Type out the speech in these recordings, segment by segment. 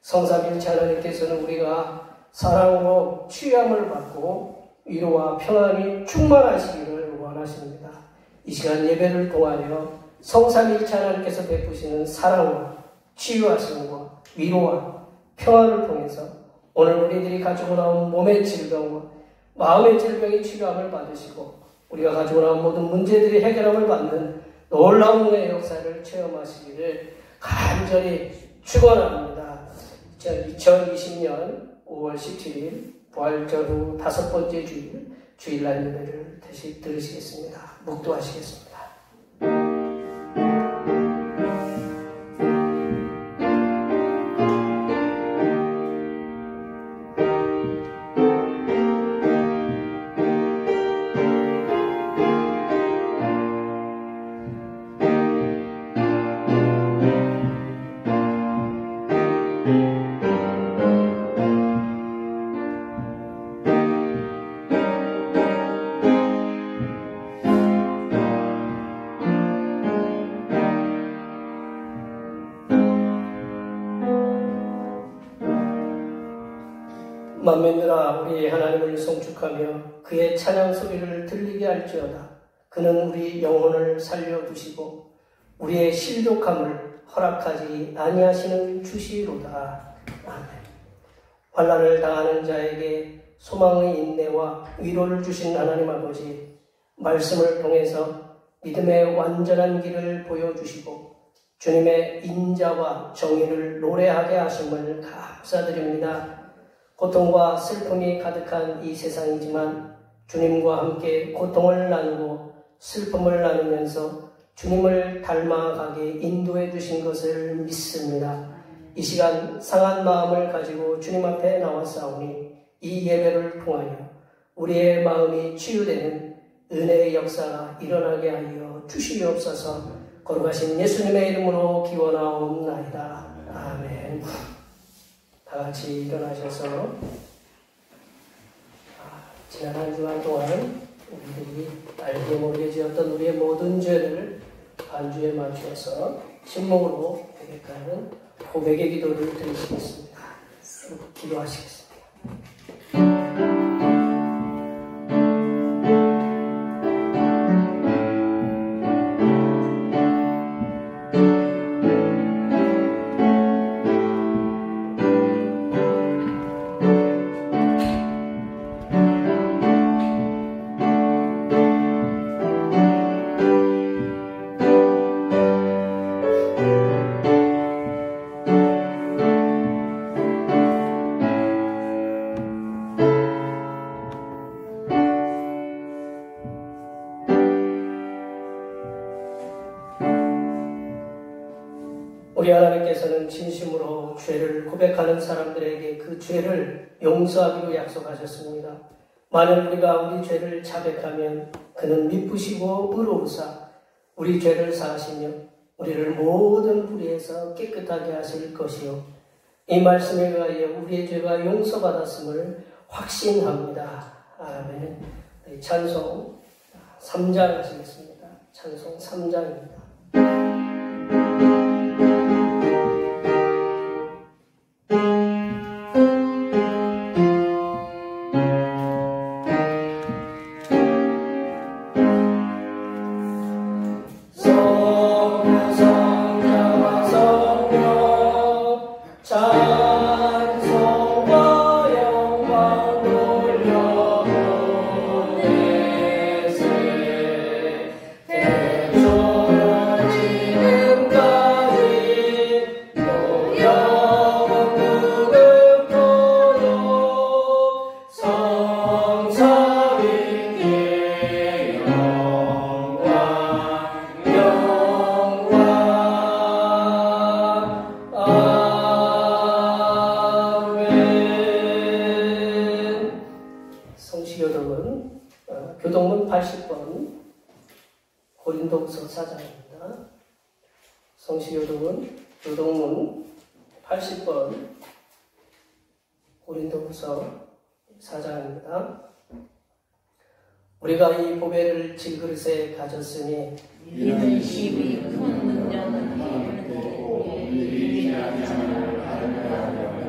성삼일체 하나님께서는 우리가 사랑으로 취함을 받고 위로와 평안이 충만하시기를 원하십니다. 이 시간 예배를 통하여 성삼일체 하나님께서 베푸시는 사랑과 치유하심과 위로와 평안을 통해서 오늘 우리들이 가지고 나온 몸의 질병과 마음의 질병이 치료함을 받으시고 우리가 가지고 나온 모든 문제들이 해결함을 받는 놀라운 은혜의 역사를 체험하시기를 간절히 축원합니다. 2020년 5월 17일 부활절 후 5번째 주일날 예배를 다시 들으시겠습니다. 묵도하시겠습니다. 만민들아 우리 하나님을 송축하며 그의 찬양 소리를 들리게 할지어다. 그는 우리 영혼을 살려두시고 우리의 실족함을 허락하지 아니하시는 주시로다. 아멘. 환난을 당하는 자에게 소망의 인내와 위로를 주신 하나님 아버지, 말씀을 통해서 믿음의 완전한 길을 보여주시고 주님의 인자와 정의를 노래하게 하심을 감사드립니다. 고통과 슬픔이 가득한 이 세상이지만 주님과 함께 고통을 나누고 슬픔을 나누면서 주님을 닮아가게 인도해 주신 것을 믿습니다. 이 시간 상한 마음을 가지고 주님 앞에 나왔사오니 이 예배를 통하여 우리의 마음이 치유되는 은혜의 역사가 일어나게 하여 주시옵소서. 거룩하신 예수님의 이름으로 기원하옵나이다. 아멘. 다 같이 일어나셔서 지난 한 주간 동안 우리들이 알게 모르게 지었던 우리의 모든 죄를 반주에 맞추어서 침묵으로 고백하는 고백의 기도를 드리시겠습니다. 기도하시겠습니다. 우리 하나님께서는 진심으로 죄를 고백하는 사람들에게 그 죄를 용서하기로 약속하셨습니다. 만일 우리가 우리 죄를 자백하면 그는 미쁘시고 의로우사 우리 죄를 사하시며 우리를 모든 불의에서 깨끗하게 하실 것이요 이 말씀에 의하여 우리의 죄가 용서받았음을 확신합니다. 아멘. 찬송 3장 하시겠습니다. 찬송 3장입니다. 교동문 80번 고린도후서 4장입니다. 성시교동은 교동문 80번 고린도후서 4장입니다. 우리가 이 보배를 질그릇에 가졌으니 이는 시비 큰 문제는 해결되고 우리 않지 않을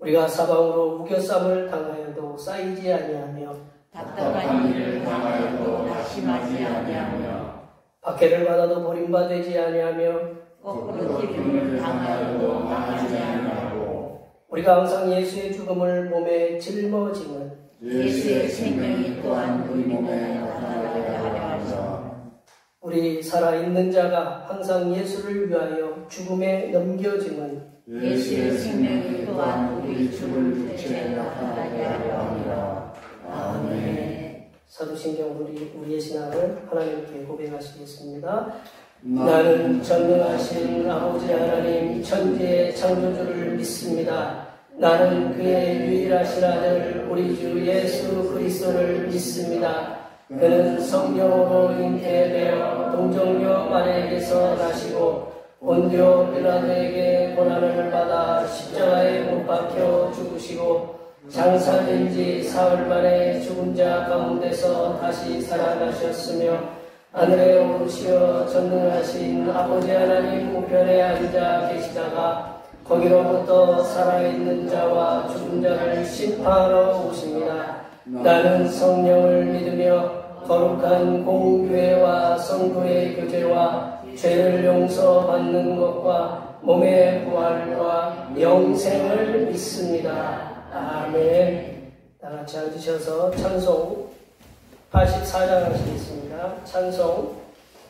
우리가 사방으로 우겨쌈을 당하여도 쌓이지 아니하며 답답한 일을 당하여도 낙심하지 아니하며 박해를 받아도 버림받지 아니하며 거꾸로 기쁨을 당하여도 망하지 아니하고 우리가 항상 예수의 죽음을 몸에 짊어짐은 예수의 생명이 또한 우리 몸에 나타나게 하려 하자. 우리 살아있는 자가 항상 예수를 위하여 죽음에 넘겨짐은 예수의 생명이 또한 우리 죽을 주체에 나타나게 하려 합니다. 아멘. 사도신경 우리의 신앙을 하나님께 고백하시겠습니다. 나는 전능하신 아버지 하나님 천지의 창조주를 믿습니다. 나는 그의 유일하신 아들 우리 주 예수 그리스도를 믿습니다. 그는 성령으로 잉태되어 동정녀 마리아에게서 나시고 본디오 빌라도에게 고난을 받아 십자가에 못 박혀 죽으시고 장사된 지 사흘 만에 죽은 자 가운데서 다시 살아나셨으며 하늘에 오르시어 전능하신 아버지 하나님 우편에 앉아 계시다가 거기로부터 살아있는 자와 죽은 자를 심판하러 오십니다. 나는 성령을 믿으며 거룩한 공교회와 성도의 교제와 죄를 용서받는 것과 몸의 부활과 영생을 믿습니다. 아멘. 다같이 앉으셔서 찬송 84장 하시겠습니다. 찬송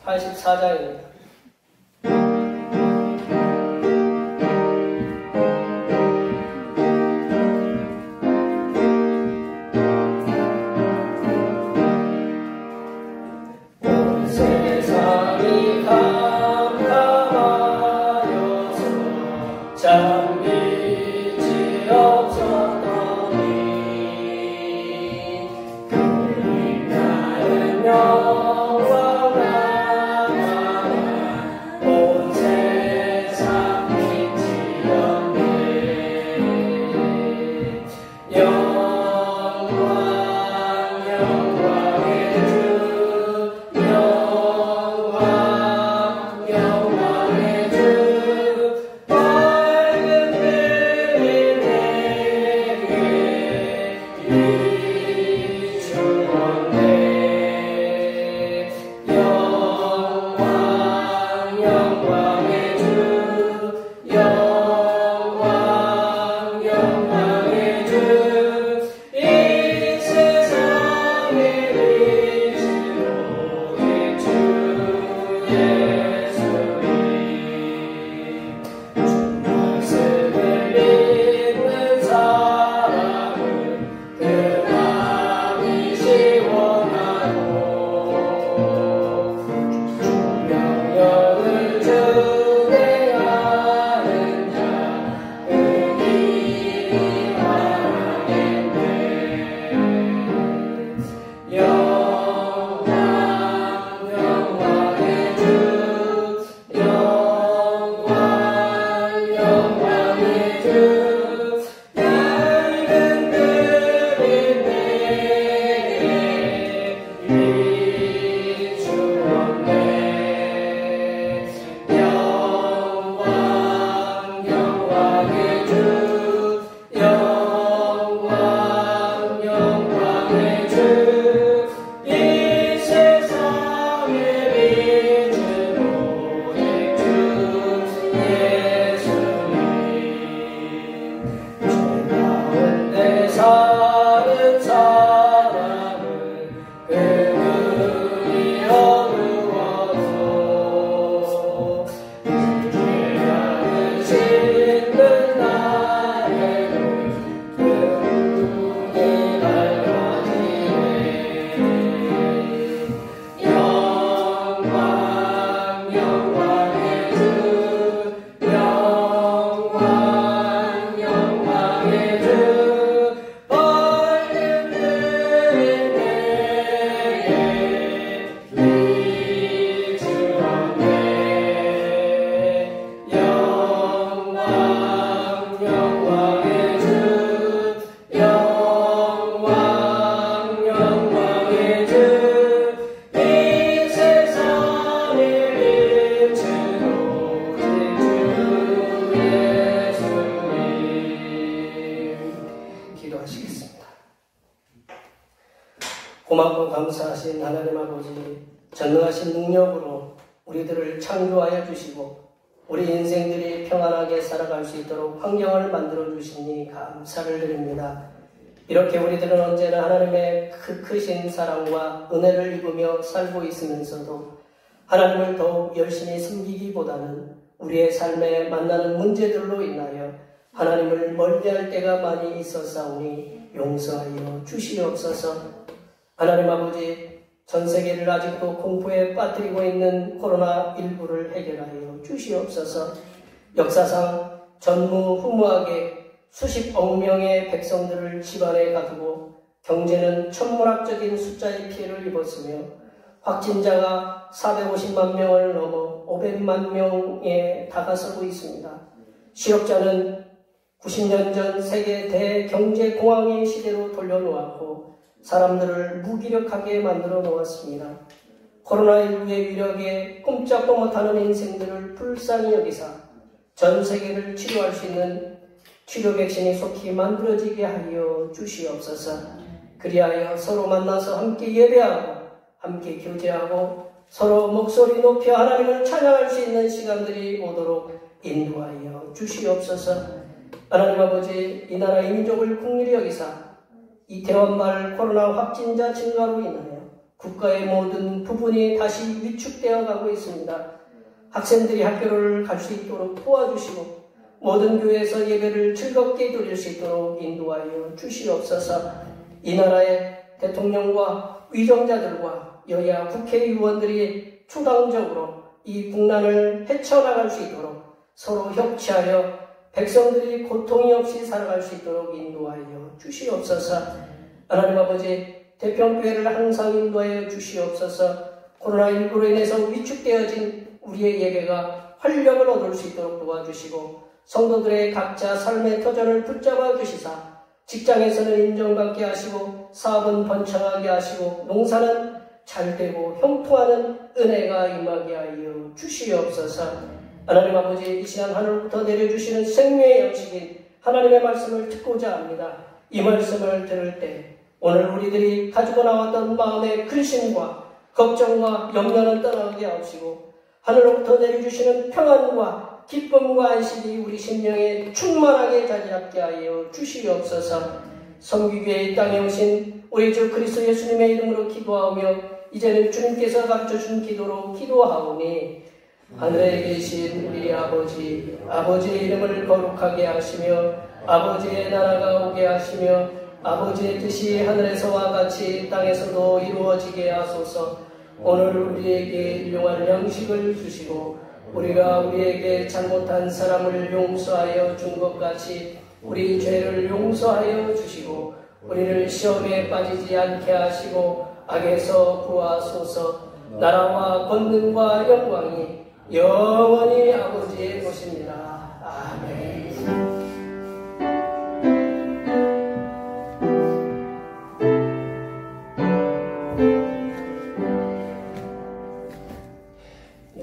84장입니다. 고맙고 감사하신 하나님 아버지, 전능하신 능력으로 우리들을 창조하여 주시고 우리 인생들이 평안하게 살아갈 수 있도록 환경을 만들어 주시니 감사를 드립니다. 이렇게 우리들은 언제나 하나님의 크신 사랑과 은혜를 입으며 살고 있으면서도 하나님을 더욱 열심히 섬기기보다는 우리의 삶에 만나는 문제들로 인하여 하나님을 멀리할 때가 많이 있었사오니 용서하여 주시옵소서. 하나님 아버지, 전 세계를 아직도 공포에 빠뜨리고 있는 코로나19를 해결하여 주시옵소서. 역사상 전무후무하게 수십억 명의 백성들을 집안에 가두고 경제는 천문학적인 숫자의 피해를 입었으며 확진자가 450만 명을 넘어 500만 명에 다가서고 있습니다. 실업자는 90년 전 세계 대경제공황의 시대로 돌려놓았고 사람들을 무기력하게 만들어 놓았습니다. 코로나19의 위력에 꼼짝도 못하는 인생들을 불쌍히 여기사 전 세계를 치료할 수 있는 치료 백신이 속히 만들어지게 하여 주시옵소서. 그리하여 서로 만나서 함께 예배하고 함께 교제하고 서로 목소리 높여 하나님을 찬양할 수 있는 시간들이 오도록 인도하여 주시옵소서. 하나님 아버지, 이 나라의 민족을 긍휼히 여기사 이태원 말 코로나 확진자 증가로 인하여 국가의 모든 부분이 다시 위축되어 가고 있습니다. 학생들이 학교를 갈 수 있도록 도와주시고 모든 교회에서 예배를 즐겁게 드릴 수 있도록 인도하여 주시옵소서. 이 나라의 대통령과 위정자들과 여야 국회의원들이 초당적으로 이 국난을 헤쳐나갈 수 있도록 서로 협치하여 백성들이 고통이 없이 살아갈 수 있도록 인도하여 주시옵소서. 하나님 아버지, 대평교회를 항상 인도하여 주시옵소서. 코로나19로 인해서 위축되어진 우리의 예배가 활력을 얻을 수 있도록 도와주시고 성도들의 각자 삶의 터전을 붙잡아 주시사 직장에서는 인정받게 하시고 사업은 번창하게 하시고 농사는 잘되고 형통하는 은혜가 임하게 하여 주시옵소서. 하나님 아버지, 이 시간 하늘부터 내려주시는 생명의 양식인 하나님의 말씀을 듣고자 합니다. 이 말씀을 들을 때 오늘 우리들이 가지고 나왔던 마음의 근심과 걱정과 염려는 떠나게 하시고 하늘로부터 내려주시는 평안과 기쁨과 안식이 우리 심령에 충만하게 자리 잡게 하여 주시옵소서. 성기교회의 땅에 오신 우리 주 그리스도 예수님의 이름으로 기도하며 이제는 주님께서 가르쳐준 기도로 기도하오니 하늘에 계신 우리 아버지, 아버지의 이름을 거룩하게 하시며 아버지의 나라가 오게 하시며 아버지의 뜻이 하늘에서와 같이 땅에서도 이루어지게 하소서. 오늘 우리에게 일용할 양식을 주시고 우리가 우리에게 잘못한 사람을 용서하여 준 것 같이 우리 죄를 용서하여 주시고 우리를 시험에 빠지지 않게 하시고 악에서 구하소서. 나라와 권능과 영광이 영원히 아버지의 것입니다. 아멘.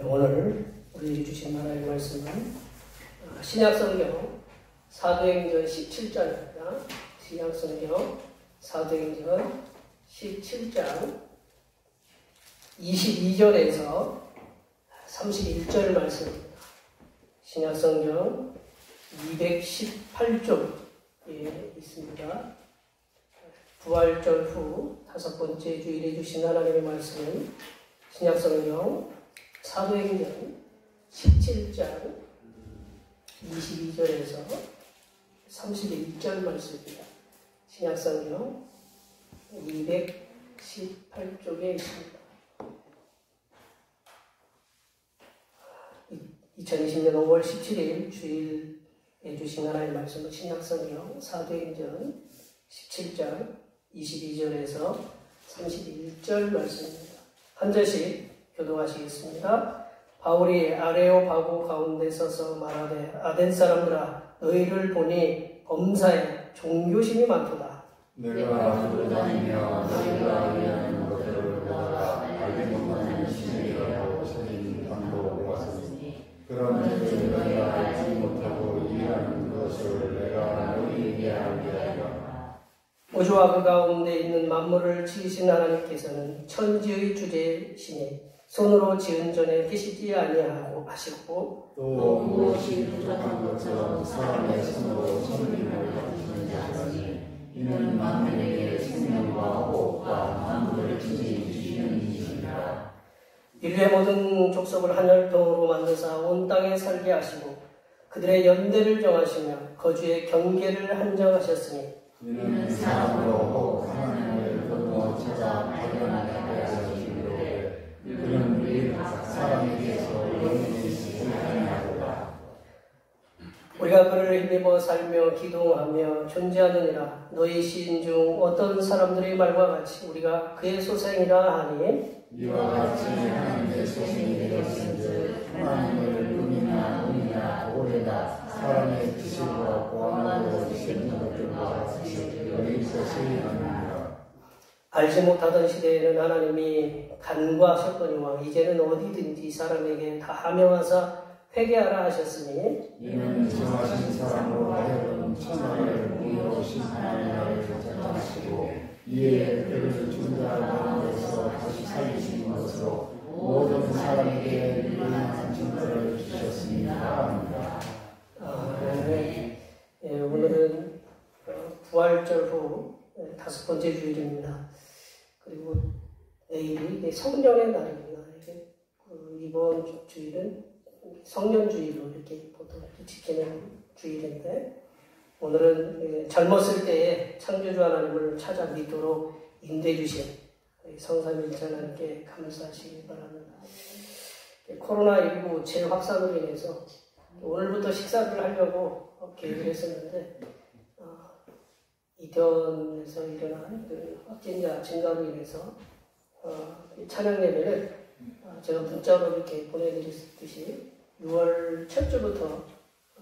오늘 우리 주신 하나님의 말씀은 신약성경 사도행전 17장입니다. 신약성경 사도행전 17장 22절에서 31절 말씀입니다. 신약성경 218쪽에 있습니다. 부활절 후 5번째 주일에 주신 하나님의 말씀은 신약성경 사도행전 17장 22절에서 31절 말씀입니다. 신약성경 218쪽에 있습니다. 2020년 5월 17일 주일에 주신 하나님의 말씀은 신약성경 사도행전 17장 22절에서 31절 말씀입니다. 한 절씩 교독하시겠습니다. 바울이 아레오바고 가운데 서서 말하되 아덴 사람들아 너희를 보니 범사에 종교심이 많도다. 내가 돌아다니며 너희가 위하는 것들을 보다가 알지 못하는 신에게로 오시는 방도 보았으니 그런데 너희가 알지 못하고 이해하는 것을 내가 너희에게 알게 하리라. 우주와 그 가운데 있는 만물을 지으신 하나님께서는 천지의 주제시니 손으로 지은 전에 계시지 아니하고 하시고 또 무엇이 부족한 것처럼 사람의 손으로 천리를 만드는 자시니 이는 만민에게 생명과 호흡과 만물을 지으시는 이시니라. 인류의 모든 족속을 한 혈통으로 만드사 온 땅에 살게 하시고 그들의 연대를 정하시며 거주의 경계를 한정하셨으니 이는 사람으로 혹 하나님을 건너 찾아 발견하게 하시기로되 그는 우리 각 사람에게서 영원히 있지 아니하도다. 우리가 그를 힘입어 살며 기도하며 존재하느니라. 너희 시인 중 어떤 사람들의 말과 같이 우리가 그의 소생이라 하니 이와 같이 하나님의 소생이 되었은즉 하나님을 눈이나 오래다 사람의 지식과 보안으로 지은 것들과 같이 여기서 수행하느니라. 알지 못하던 시대에는 하나님이 간과하셨거니와 이제는 어디든지 사람에게 다 하명하사 회개하라 하셨으니 이는 정하신 사람으로 하여금 천하를 공의로 심판하리라 결정하시고 이에 그를 죽은 자 가운데서 다시 살리신 것으로 모든 사람에게 유일한 증거를 주셨습니다. 오늘은 부활절 후 5번째 주일입니다. 그리고 내일이 성령의 날입니다. 이번 주일은 성년주의로 이렇게 보통 지키는 주일인데 오늘은 젊었을 때에 창조주 하나님을 찾아 믿도록 인도해 주신 성삼일체 하나님께 감사하시기 바랍니다. 코로나19 재확산으로 인해서 오늘부터 식사를 하려고 계획을 했었는데 이태원에서 일어난 확진자 증가로 인해서 찬양 예배를 제가 문자로 이렇게 보내드렸듯이 6월 첫 주부터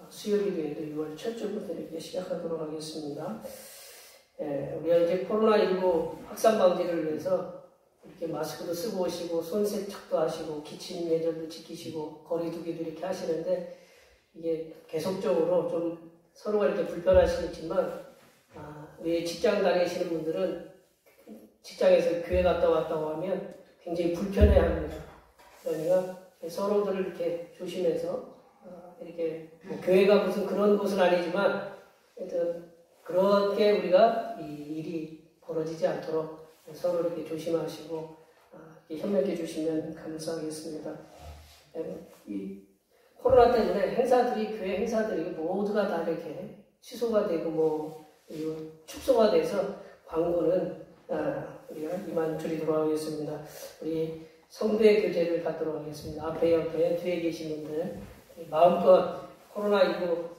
수요일에도 6월 첫 주부터 이렇게 시작하도록 하겠습니다. 우리가 이제 코로나19 확산 방지를 위해서 이렇게 마스크도 쓰고 오시고 손 세척도 하시고 기침 예절도 지키시고 거리두기도 이렇게 하시는데 이게 계속적으로 좀 서로가 이렇게 불편하시겠지만 우리 직장 다니시는 분들은 직장에서 교회 갔다 왔다고 하면 굉장히 불편해합니다. 그러니까 서로들 이렇게 조심해서 이렇게 교회가 무슨 그런 곳은 아니지만 하여튼 그렇게 우리가 이 일이 벌어지지 않도록 서로 이렇게 조심하시고 이렇게 협력해 주시면 감사하겠습니다. 이 코로나 때문에 행사들이 교회 행사들이 모두가 다 이렇게 취소가 되고 축소가 돼서 광고는 우리가 이만 줄이도록 하겠습니다. 우리 성도의 교제를 갖도록 하겠습니다. 앞에 옆에 뒤에 계신 분들 마음껏 코로나19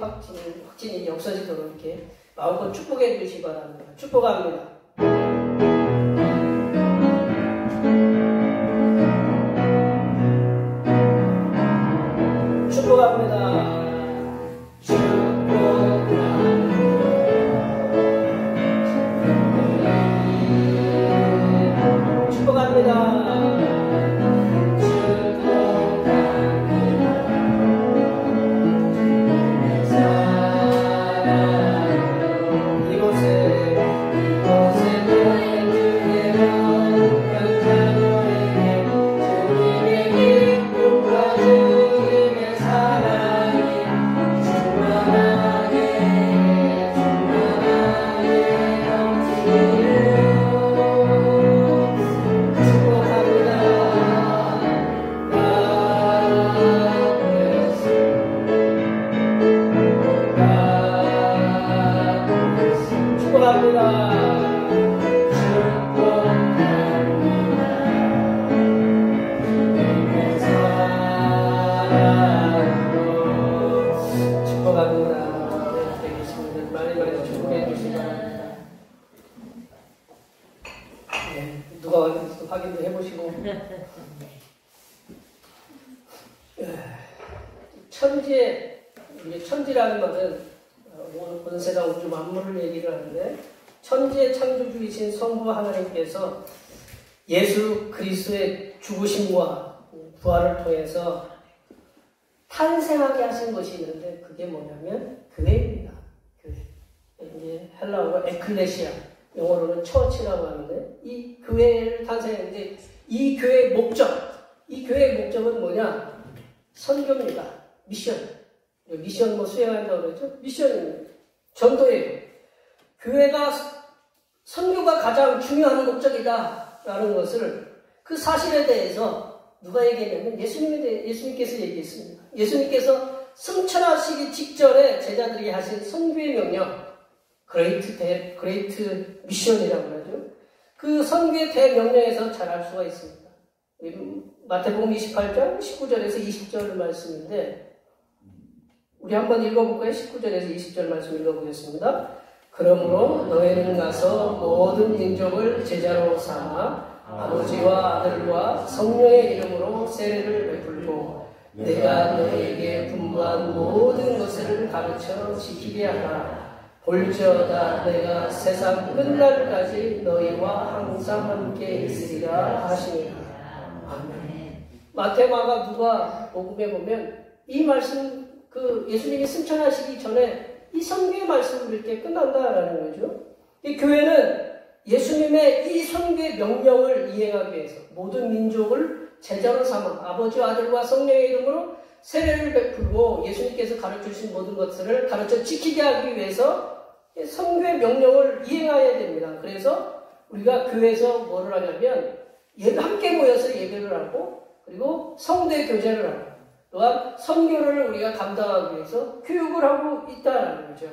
확진이 없어지도록 이렇게 마음껏 축복해 주시기 바랍니다. 축복합니다. 축복합니다. 확인도 해보시고 천지라는 말은 온 세상 우주 만물을 얘기를 하는데 천지의 창조주이신 성부 하나님께서 예수 그리스도의 죽으심과 부활을 통해서 탄생하게 하신 것이 있는데 그게 뭐냐면 교회입니다. 교회. 이제 헬라어로 에클레시아, 영어로는 처치라고 하는데, 이 교회를 탄생했는데, 이 교회의 목적은 뭐냐? 선교입니다. 미션. 미션 수행한다고 그러죠? 미션입니다. 전도예요. 교회가 선교가 가장 중요한 목적이다라는 것을, 그 사실에 대해서 누가 얘기했냐면 예수님께서 얘기했습니다. 예수님께서 승천하시기 직전에 제자들이 하신 선교의 명령, 그레이트 미션이라고 하죠. 그 선교의 대명령에서 잘 알 수가 있습니다. 마태복음 28장 19절에서 20절 말씀인데, 우리 한번 읽어볼까요? 19절에서 20절 말씀 읽어보겠습니다. 그러므로 너희는 가서 모든 민족을 제자로 삼아 아버지와 아들과 성령의 이름으로 세례를 베풀고 내가 너희에게 분부한 모든 것을 가르쳐 지키게 하라. 볼지어다 내가 세상 끝날까지 너희와 항상 함께 있으리라 하시니라. 아멘. 마태, 마가, 누가 복음에 보면 이 말씀, 예수님이 승천하시기 전에 이 선교의 말씀을 이렇게 끝난다라는 거죠. 이 교회는 예수님의 이 선교의 명령을 이행하기 위해서 모든 민족을 제자로 삼아 아버지와 아들과 성령의 이름으로 세례를 베풀고 예수님께서 가르쳐주신 모든 것들을 가르쳐 지키게 하기 위해서 선교의 명령을 이행해야 됩니다. 그래서 우리가 교회에서 뭐를 하냐면 함께 모여서 예배를 하고, 그리고 성대 교제를 하고, 또한 선교를 우리가 감당하기 위해서 교육을 하고 있다는 거죠.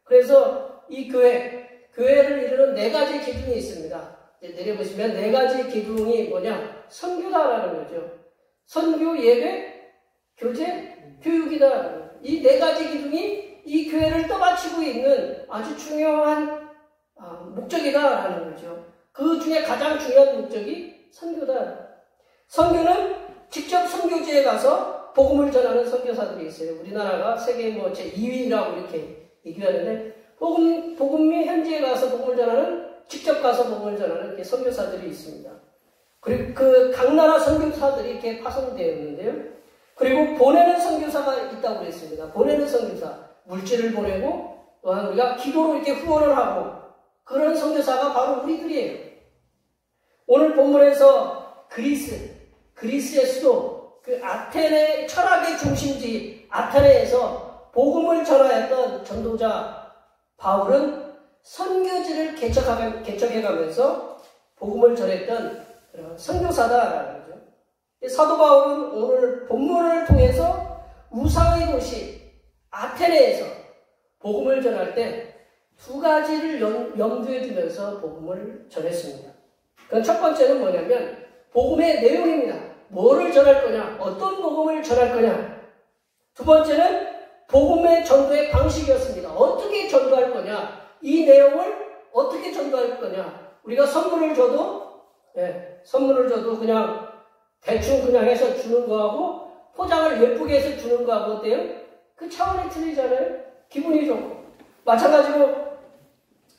그래서 이 교회를 이루는 4가지 기둥이 있습니다. 내려보시면 4가지 기둥이 뭐냐? 선교다라는 거죠. 선교, 예배, 교제, 교육이다. 이 4가지 기둥이 이 교회를 떠받치고 있는 아주 중요한 목적이다라는 거죠. 그 중에 가장 중요한 목적이 선교다. 선교는 직접 선교지에 가서 복음을 전하는 선교사들이 있어요. 우리나라가 세계 제2위라고 이렇게 얘기하는데, 복음이 현지에 가서 복음을 전하는, 직접 가서 복음을 전하는 이렇게 선교사들이 있습니다. 그리고 각 나라 선교사들이 이렇게 파송되어 있는데요. 그리고 보내는 선교사가 있다고 그랬습니다. 보내는 선교사. 물질을 보내고, 또한 우리가 기도로 이렇게 후원을 하고, 그런 선교사가 바로 우리들이에요. 오늘 본문에서 그리스의 수도, 아테네 철학의 중심지 아테네에서 복음을 전하였던 전도자 바울은 선교지를 개척해가면서 복음을 전했던 그런 선교사다라는 거죠. 사도 바울은 오늘 본문을 통해서 우상의 도시 아테네에서 복음을 전할 때 2가지를 염두에 두면서 복음을 전했습니다. 첫 번째는 뭐냐면 복음의 내용입니다. 뭐를 전할 거냐? 어떤 복음을 전할 거냐? 2번째는 복음의 전도의 방식이었습니다. 어떻게 전도할 거냐? 이 내용을 어떻게 전도할 거냐? 우리가 선물을 줘도 그냥 대충 그냥 해서 주는 거하고 포장을 예쁘게 해서 주는 거하고 어때요? 그 차원이 틀리잖아요. 기분이 좋고. 마찬가지로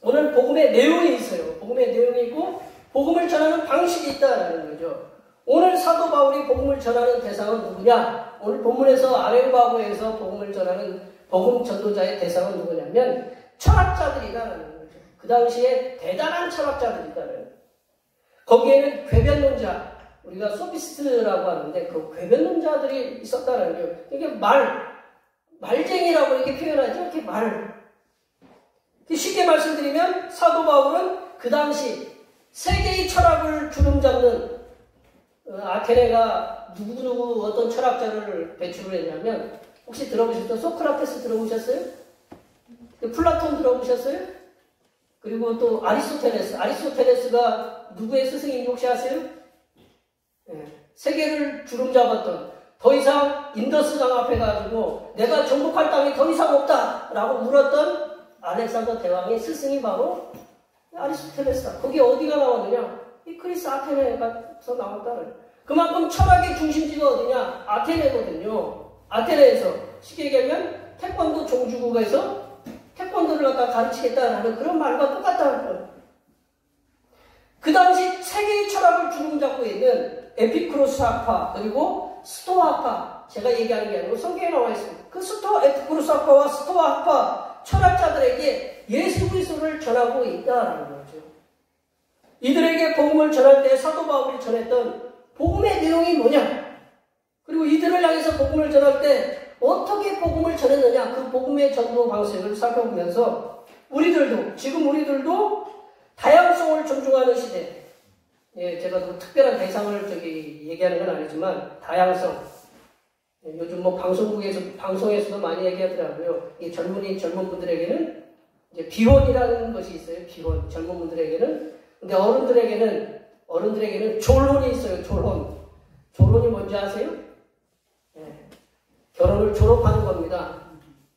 오늘 복음의 내용이 있어요. 복음의 내용이 있고 복음을 전하는 방식이 있다는 거죠. 오늘 사도 바울이 복음을 전하는 대상은 누구냐? 오늘 본문에서 아레오바고에서 복음을 전하는 복음 전도자의 대상은 누구냐면 철학자들이다라는 거죠. 그 당시에 대단한 철학자들이다라는 거죠. 거기에는 궤변론자, 우리가 소피스트라고 하는데 그 궤변론자들이 있었다는 거예요. 이게 말쟁이라고 이렇게 표현하죠. 이렇게 쉽게 말씀드리면 사도 바울은 그 당시 세계의 철학을 주름잡는 아테네가 누구누구 어떤 철학자를 배출을 했냐면 혹시 들어보셨어요? 소크라테스 들어보셨어요? 플라톤 들어보셨어요? 그리고 또 아리스토텔레스가 누구의 스승인지 혹시 아세요? 세계를 주름잡았던, 더 이상 인더스강 앞에 가지고 내가 정복할 땅이 더 이상 없다라고 물었던 알렉산더 대왕의 스승이 바로 아리스토텔레스다. 거기 어디가 나왔느냐? 이 그리스 아테네에서 나왔다는. 그만큼 철학의 중심지가 어디냐? 아테네거든요. 아테네에서 쉽게 얘기하면 태권도 종주국에서 태권도를 갖다 가르치겠다는 그런 말과 똑같다는 거예요. 그 당시 세계의 철학을 주름잡고 있는 에피쿠로스 학파, 그리고 스토아 학파, 제가 얘기하는 게 아니고 성경에 나와 있습니다. 그 에피쿠로스 학파와 스토아 학파 철학자들 철학자들에게 예수 그리스도를 전하고 있다라는 거죠. 이들에게 복음을 전할 때 사도 바울이 전했던 복음의 내용이 뭐냐? 그리고 이들을 향해서 복음을 전할 때 어떻게 복음을 전했느냐? 그 복음의 전도 방식을 살펴보면서 지금 우리들도 다양성을 존중하는 시대. 예, 제가 뭐 특별한 대상을 얘기하는 건 아니지만 다양성. 예, 요즘 뭐 방송에서도 많이 얘기하더라고요. 이 젊은 분들에게는 이제 비혼이라는 것이 있어요. 비혼. 젊은 분들에게는. 근데 어른들에게는 졸혼이 있어요. 졸혼. 졸혼이 뭔지 아세요? 예, 결혼을 졸업하는 겁니다.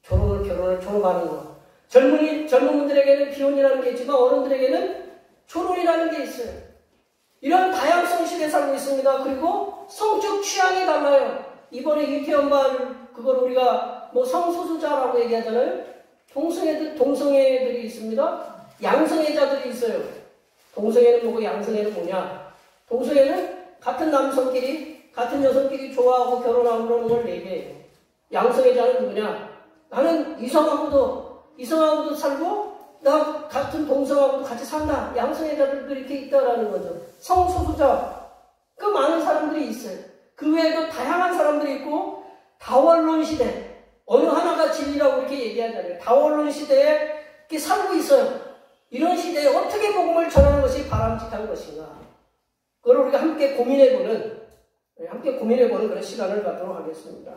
결혼을 졸업하는 거. 젊은 분들에게는 비혼이라는 게 있지만 어른들에게는 졸혼이라는 게 있어요. 이런 다양성 시대에 살고 있습니다. 그리고 성적 취향이 달라요. 이번에 유태연발 그걸 우리가 뭐 성소수자라고 얘기하잖아요. 동성애들이 있습니다. 양성애자들이 있어요. 동성애는 뭐고 양성애는 뭐냐? 동성애는 같은 남성끼리 같은 여성끼리 좋아하고 결혼하고 그러는 걸 얘기해요. 양성애자는 누구냐? 나는 이성하고도 살고 나 같은 동성하고도 같이 산다. 양성애자들도 이렇게 있다라는 거죠. 성소수자. 그 많은 사람들이 있어요. 그 외에도 다양한 사람들이 있고 다원론 시대. 어느 하나가 진리라고 이렇게 얘기하잖아요. 다원론 시대에 이렇게 살고 있어요. 이런 시대에 어떻게 복음을 전하는 것이 바람직한 것인가. 그걸 우리가 함께 고민해보는 그런 시간을 갖도록 하겠습니다.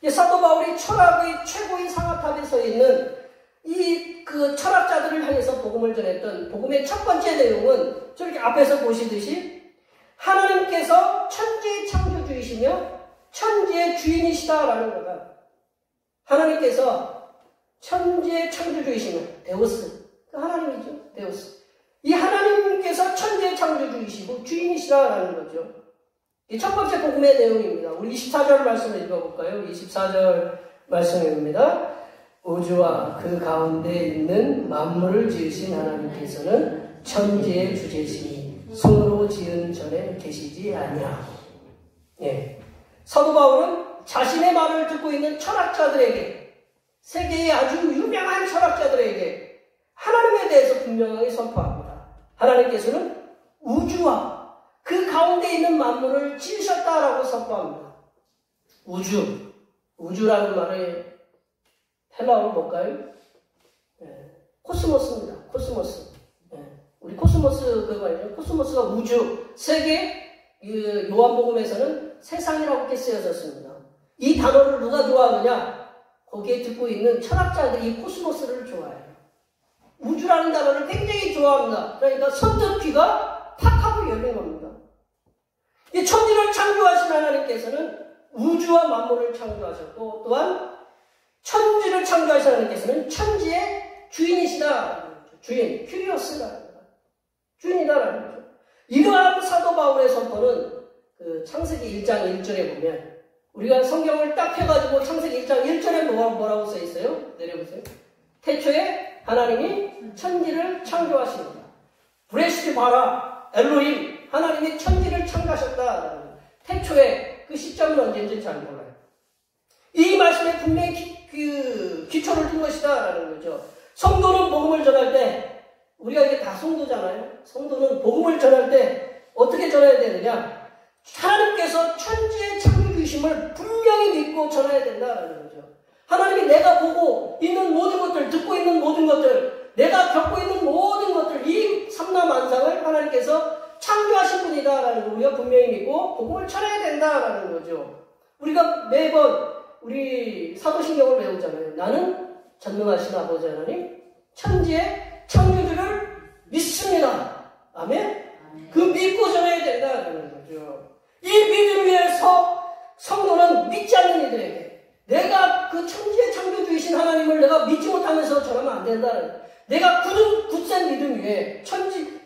사도 바울이 철학의 최고의 상아탑에 서 있는 그 철학자들을 향해서 복음을 전했던 복음의 첫 번째 내용은 저렇게 앞에서 보시듯이 하나님께서 천지의 창조주이시며 천지의 주인이시다라는 거다. 하나님께서 천지의 창조주이시며 데우스, 그 하나님이죠. 데우스. 이 하나님께서 천지의 창조주이시고 주인이시다라는 거죠. 이 첫 번째 복음의 내용입니다. 우리 24절 말씀을 읽어볼까요? 24절 말씀입니다. 우주와 그 가운데 있는 만물을 지으신 하나님께서는 천지의 주제시니 손으로 지은 전에 계시지 아니하고. 예. 사도 바울은 자신의 말을 듣고 있는 철학자들에게, 세계의 아주 유명한 철학자들에게 하나님에 대해서 분명하게 선포합니다. 하나님께서는 우주와 그 가운데 있는 만물을 지으셨다라고 선포합니다. 우주라는 말의 헬라어는 뭘까요? 코스모스입니다. 코스모스. 우리 코스모스 그거 아니죠? 코스모스가 우주, 세계, 요한복음에서는 세상이라고 이렇게 쓰여졌습니다. 이 단어를 누가 좋아하느냐? 거기에 듣고 있는 철학자들이 이 코스모스를 좋아해요. 우주라는 단어를 굉장히 좋아합니다. 그러니까 선뜻 귀가 탁 하고 열린 겁니다. 이 천지를 창조하신 하나님께서는 우주와 만물을 창조하셨고 또한 천지를 창조하신 하나님께서는 천지의 주인이시다. 주인, 큐리오스라는 거다. 주인이다라는 거죠. 이러한 사도 바울의 선포는 그 창세기 1장 1절에 보면 우리가 성경을 딱 펴가지고 창세기 1장 1절에 뭐라고 써 있어요? 내려보세요. 태초에 하나님이 천지를 창조하십니다. 브레시드 바라 엘로힘 하나님이 천지를 창조하셨다. 태초에 그 시점은 언제인지 잘 몰라요. 이 말씀에 분명히 기초를 둔 것이다라는 거죠. 성도는 복음을 전할 때 우리가 이게 다 성도잖아요. 성도는 복음을 전할 때 어떻게 전해야 되느냐? 하나님께서 천지의 창조주심을 분명히 믿고 전해야 된다라는 거죠. 하나님이 내가 보고 있는 모든 것들, 듣고 있는 모든 것들, 내가 겪고 있는 모든 것들, 이 삼라만상을 하나님께서 창조하신 분이다라는 걸 우리가 분명히 믿고 복음을 전해야 된다라는 거죠. 우리가 매번 우리 사도신경을 배우잖아요. 나는 전능하신 아버지 하나님, 천지의 창조주를 믿습니다. 아멘? 그 믿고 전해야 된다라는 거죠. 이 믿음 위에서 성도는 믿지 않는 이들에게 내가 그 천지의 창조주이신 하나님을 내가 믿지 못하면서 전하면 안 된다는 거예요. 내가 굳센 믿음 위에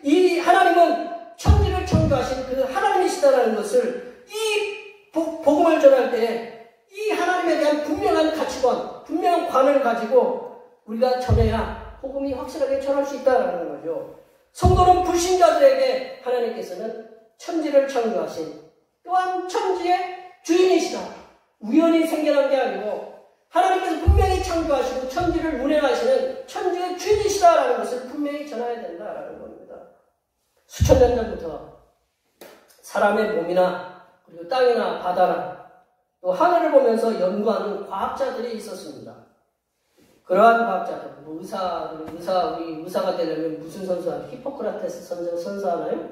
이 하나님은 천지를 창조하신 그 하나님이시다라는 것을 이 복음을 전할 때 이 하나님에 대한 분명한 가치관, 분명한 관을 가지고 우리가 전해야 복음이 확실하게 전할 수 있다는 거죠. 성도는 불신자들에게 하나님께서는 천지를 창조하신 또한 천지의 주인이시다. 우연히 생겨난 게 아니고 하나님께서 분명히 창조하시고 천지를 운행하시는 천지의 전해야 된다라는 겁니다. 수천 년 전부터 사람의 몸이나 그리고 땅이나 바다나 또 하늘을 보면서 연구하는 과학자들이 있었습니다. 그러한 과학자들, 우리 의사가 되려면 무슨 선수 하나요? 히포크라테스 선수 하나요?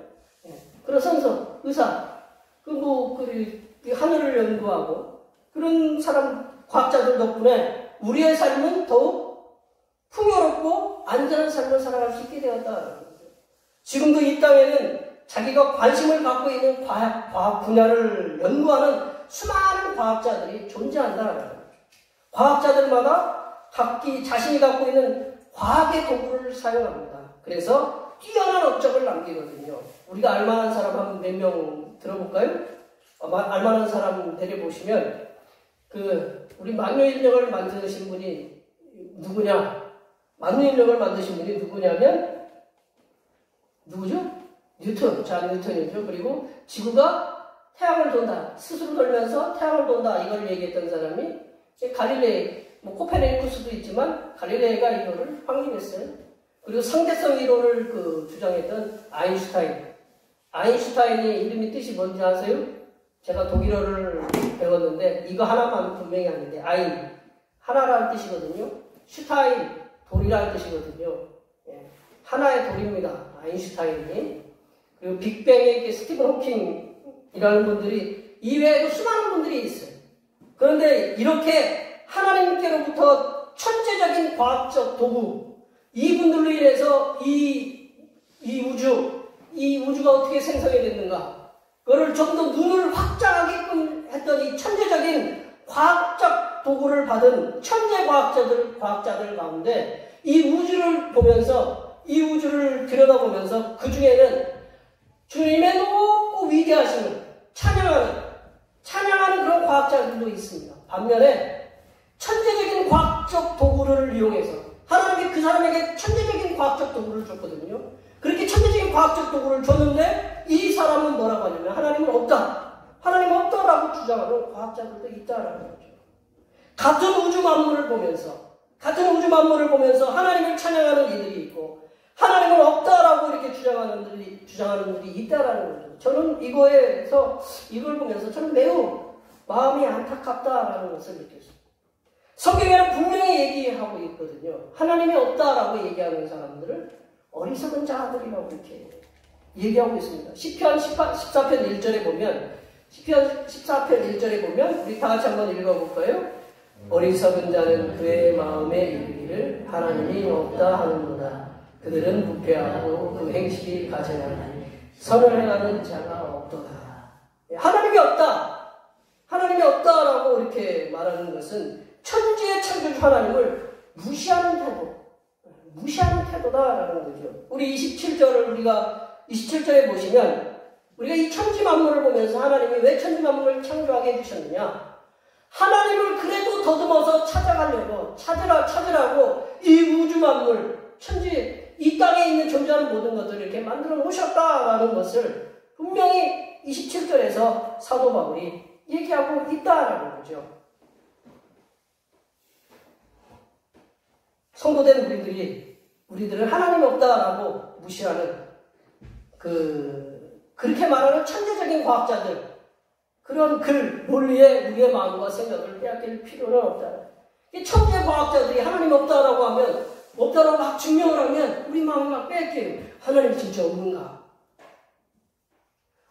그런 선수, 의사, 하늘을 연구하고 그런 사람, 과학자들 덕분에 우리의 삶은 더욱 풍요롭고 안전한 삶을 살아갈 수 있게 되었다. 지금도 이 땅에는 자기가 관심을 갖고 있는 과학 분야를 연구하는 수많은 과학자들이 존재한다. 과학자들마다 각기 자신이 갖고 있는 과학의 도구를 사용합니다. 그래서 뛰어난 업적을 남기거든요. 우리가 알만한 사람 한 몇 명 들어볼까요? 알만한 사람 데려보시면 우리 만유인력을 만드신 분이 누구냐? 만유인력을 만드신 분이 누구냐면 누구죠? 뉴턴이죠. 그리고 지구가 태양을 돈다. 스스로 돌면서 태양을 돈다. 이걸 얘기했던 사람이 갈릴레이, 코페르니쿠스도 있지만 갈릴레이가 이거를 확립했어요. 그리고 상대성 이론을 주장했던 아인슈타인. 아인슈타인이 이름이 뜻이 뭔지 아세요? 제가 독일어를 배웠는데 이거 하나만 분명히 아는데 하나라는 뜻이거든요. 슈타인, 돌이라는 뜻이거든요. 하나의 돌입니다. 아인슈타인이. 그리고 빅뱅의 스티븐 호킹이라는 분들이 이외에도 수많은 분들이 있어요. 그런데 이렇게 하나님께로부터 천재적인 과학적 도구, 이분들로 인해서 이 우주가 어떻게 생성이 됐는가, 그거를 좀 더 눈을 확장하게끔 했던 이 천재적인 과학적 도구를 받은 천재 과학자들 가운데 이 우주를 들여다보면서 그 중에는 주님의 높고 위대하심을 찬양하는 그런 과학자들도 있습니다. 반면에 천재적인 과학적 도구를 이용해서 하나님이 그 사람에게 천재적인 과학적 도구를 줬거든요. 그렇게 천재적인 과학적 도구를 줬는데 이 사람은 뭐라고 하냐면 하나님은 없다라고 주장하는 과학자들도 있다라는 거죠. 같은 우주 만물을 보면서 하나님을 찬양하는 이들이 있고 하나님은 없다라고 이렇게 주장하는 분들이 있다라는 거죠. 저는 이걸 보면서 저는 매우 마음이 안타깝다라는 것을 느꼈습니다. 성경에는 분명히 얘기하고 있거든요. 하나님이 없다라고 얘기하는 사람들을 어리석은 자들이라고 이렇게 얘기하고 있습니다. 시편 14편 1절에 보면 우리 다 같이 한번 읽어볼까요? 어리석은 자는 그의 마음에 이르기를 하나님이 없다 하는도다. 그들은 부패하고 그 행실이 가증하니 선을 행하는 자가 없도다. 하나님이 없다라고 이렇게 말하는 것은 천지의 창조주 하나님을 무시하는 태도다라는 거죠. 우리 27절에 보시면 우리가 이 천지 만물을 보면서 하나님이 왜 천지 만물을 창조하게 해주셨느냐? 하나님을 그래도 더듬어서 찾으라고 이 우주 만물, 천지, 이 땅에 있는 존재하는 모든 것들을 이렇게 만들어 놓으셨다라는 것을 분명히 27절에서 사도 바울이 얘기하고 있다라는 거죠. 성도된 우리들은 하나님이 없다라고 무시하는 그렇게 말하는 천재적인 과학자들, 그런 논리에 우리의 마음과 생각을 빼앗길 필요는 없다. 이 천재 과학자들이 하나님 없다라고 하면, 없다라고 막 증명을 하면 우리 마음이 막 빼앗겨요. 하나님이 진짜 없는가?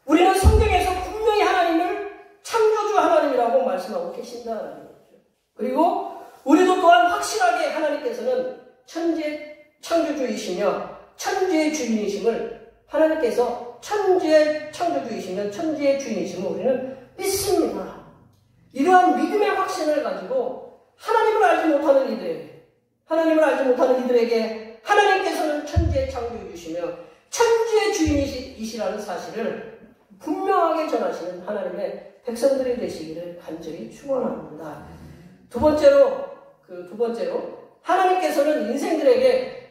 우리는 성경에서 분명히 하나님을 창조주 하나님이라고 말씀하고 계신다는 거죠. 그리고 우리도 또한 확실하게 하나님께서는 천지의 창조주이시며 천지의 주인이심을, 하나님께서 천지의 창조주이시며 천지의 주인이심을 우리는 믿습니다. 이러한 믿음의 확신을 가지고 하나님을 알지 못하는 이들에게 하나님께서는 천지의 창조주이시며 천지의 주인이시라는 사실을 분명하게 전하시는 하나님의 백성들이 되시기를 간절히 축원합니다. 두 번째로 하나님께서는 인생들이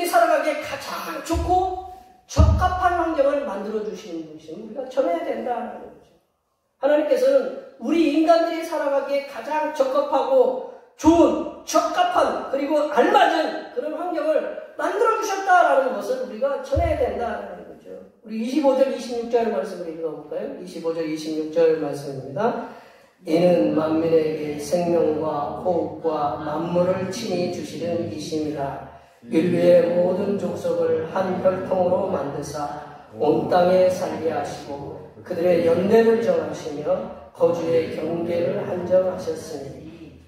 살아가기에 가장 좋고 적합한 환경을 만들어주시는 분이시면 우리가 전해야 된다는 거죠. 하나님께서는 우리 인간들이 살아가기에 가장 적합하고 좋은, 적합한, 그리고 알맞은 그런 환경을 만들어주셨다라는 것을 우리가 전해야 된다는 거죠. 우리 25절, 26절 말씀을 읽어볼까요? 25절, 26절 말씀입니다. 이는 만민에게 생명과 호흡과 만물을 친히 주시는 이심이라. 인류의 모든 족속을 한 혈통으로 만드사 온 땅에 살게 하시고 그들의 연대를 정하시며 거주의 경계를 한정하셨으니.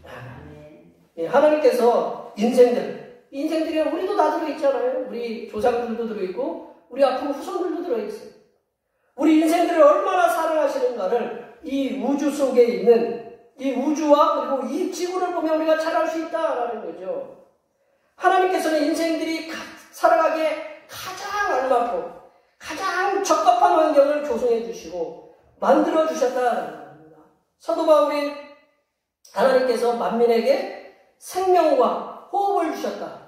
하나님께서 인생들이 우리도 다 들어있잖아요. 우리 조상들도 들어있고 우리 앞으로 후손들도 들어있어요. 우리 인생들을 얼마나 사랑하시는가를 이 우주 속에 있는 이 우주와 그리고 이 지구를 보면 우리가 잘 알 수 있다라는 거죠. 하나님께서는 인생들이 살아가기에 가장 알맞고 가장 적합한 환경을 조성해 주시고 만들어 주셨다는 겁니다. 사도 바울이 하나님께서 만민에게 생명과 호흡을 주셨다.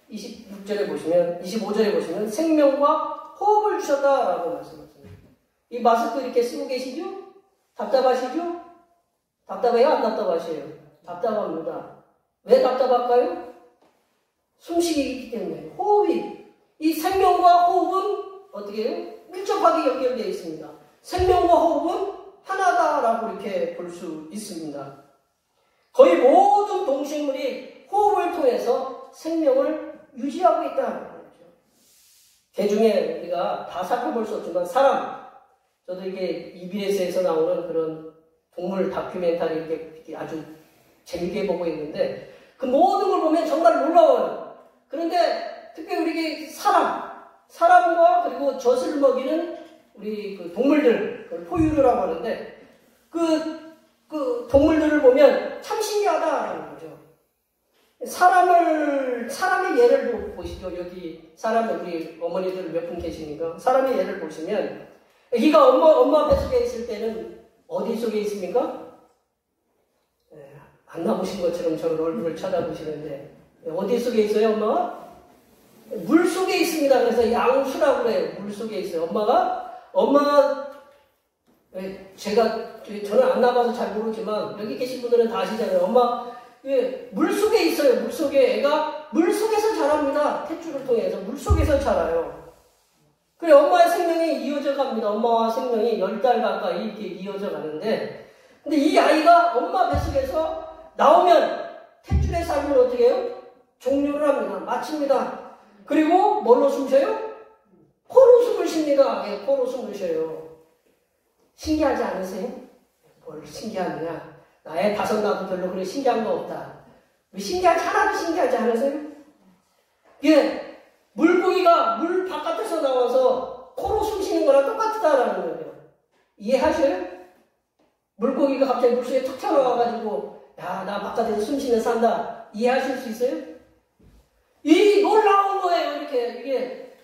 26절에 보시면, 25절에 보시면 생명과 호흡을 주셨다라고 말씀하십니다. 이 마스크 이렇게 쓰고 계시죠? 답답하시죠? 답답해요? 안 답답하세요? 답답합니다. 왜 답답할까요? 숨쉬기 때문에. 호흡이, 이 생명과 호흡은 어떻게 해요? 밀접하게 연결되어 있습니다. 생명과 호흡은 하나다라고 이렇게 볼 수 있습니다. 거의 모든 동식물이 호흡을 통해서 생명을 유지하고 있다는 거죠. 개 중에 우리가 다 살펴볼 수 없지만 사람, 저도 이게 EBS에서 나오는 그런 동물 다큐멘터리 이렇게 아주 재밌게 보고 있는데 그 모든 걸 보면 정말 놀라워요. 그런데 특히 우리 사람과 그리고 젖을 먹이는 우리 그 동물들, 그걸 포유류라고 하는데 그 동물들을 보면 참 신기하다라는 거죠. 사람의 예를 보시죠. 여기 우리 어머니들 몇 분 계시니까 사람의 예를 보시면 아기가 엄마 뱃속에 있을 때는 어디 속에 있습니까? 안 나오신 것처럼 저를 얼굴을 쳐다보시는데 어디 속에 있어요, 엄마가? 물 속에 있습니다. 그래서 양수라고 그래요. 물 속에 있어요. 엄마가 저는 안 나가서 잘 모르지만 여기 계신 분들은 다 아시잖아요. 엄마 물 속에 있어요. 물 속에 애가 물 속에서 자랍니다. 탯줄을 통해서 물 속에서 자라요. 그래 엄마의 생명이 이어져 갑니다. 엄마와 생명이 10달 가까이 이렇게 이어져 가는데 근데 이 아이가 엄마 뱃속에서 나오면 탯줄의 삶을 어떻게 해요? 종료를 합니다. 마칩니다. 그리고 뭘로 숨 쉬어요? 코로 숨을 쉽니다. 코로 숨을 쉬어요. 신기하지 않으세요? 뭘 신기하느냐? 나의 다섯 나도 별로 그렇게 신기한 거 없다. 하나도 신기하지 않으세요? 물고기가 물 바깥에서 나와서 코로 숨 쉬는 거랑 똑같다라는 거예요. 이해하셔요? 물고기가 갑자기 물속에 툭 튀어나와가지고 나 바깥에서 숨 쉬면 산다. 이해하실 수 있어요? 이 놀라운 거예요. 이게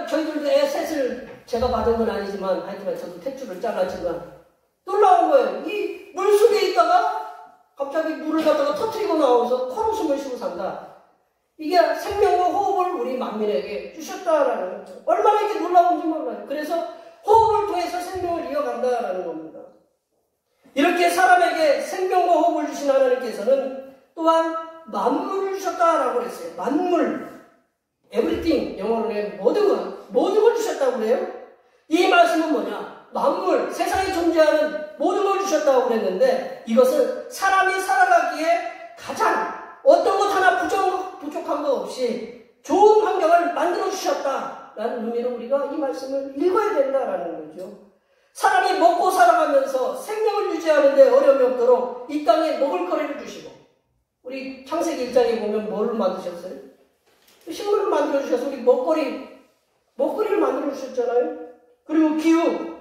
저희들도 셋을 제가 받은 건 아니지만 하여튼 저도 탯줄을 잘랐지만 놀라운 거예요. 이 물속에 있다가 갑자기 물을 갖다가 터뜨리고 나와서 코로 숨을 쉬고 산다. 이게 생명과 호흡을 우리 만민에게 주셨다라는 거죠. 얼마나 이게 놀라운지 몰라요. 그래서 호흡을 통해서 생명을 이어간다라는 겁니다. 이렇게 사람에게 생명과 호흡을 주신 하나님께서는 또한 만물을 주셨다라고 그랬어요. 만물, everything, 영어로는 모든 걸 주셨다고 그래요. 이 말씀은 뭐냐? 만물, 세상에 존재하는 모든 걸 주셨다고 그랬는데 이것은 사람이 살아가기에 가장 어떤 것 하나 부족한 거 없이 좋은 환경을 만들어 주셨다라는 의미로 우리가 이 말씀을 읽어야 된다라는 거죠. 사람이 먹고 살아가면서 생명을 유지하는데 어려움이 없도록 이 땅에 먹을 거리를 주시고 우리 창세기 1장에 보면 뭘 만드셨어요? 식물을 만들어 주셔서 우리 먹거리를 만들어 주셨잖아요. 그리고 기후,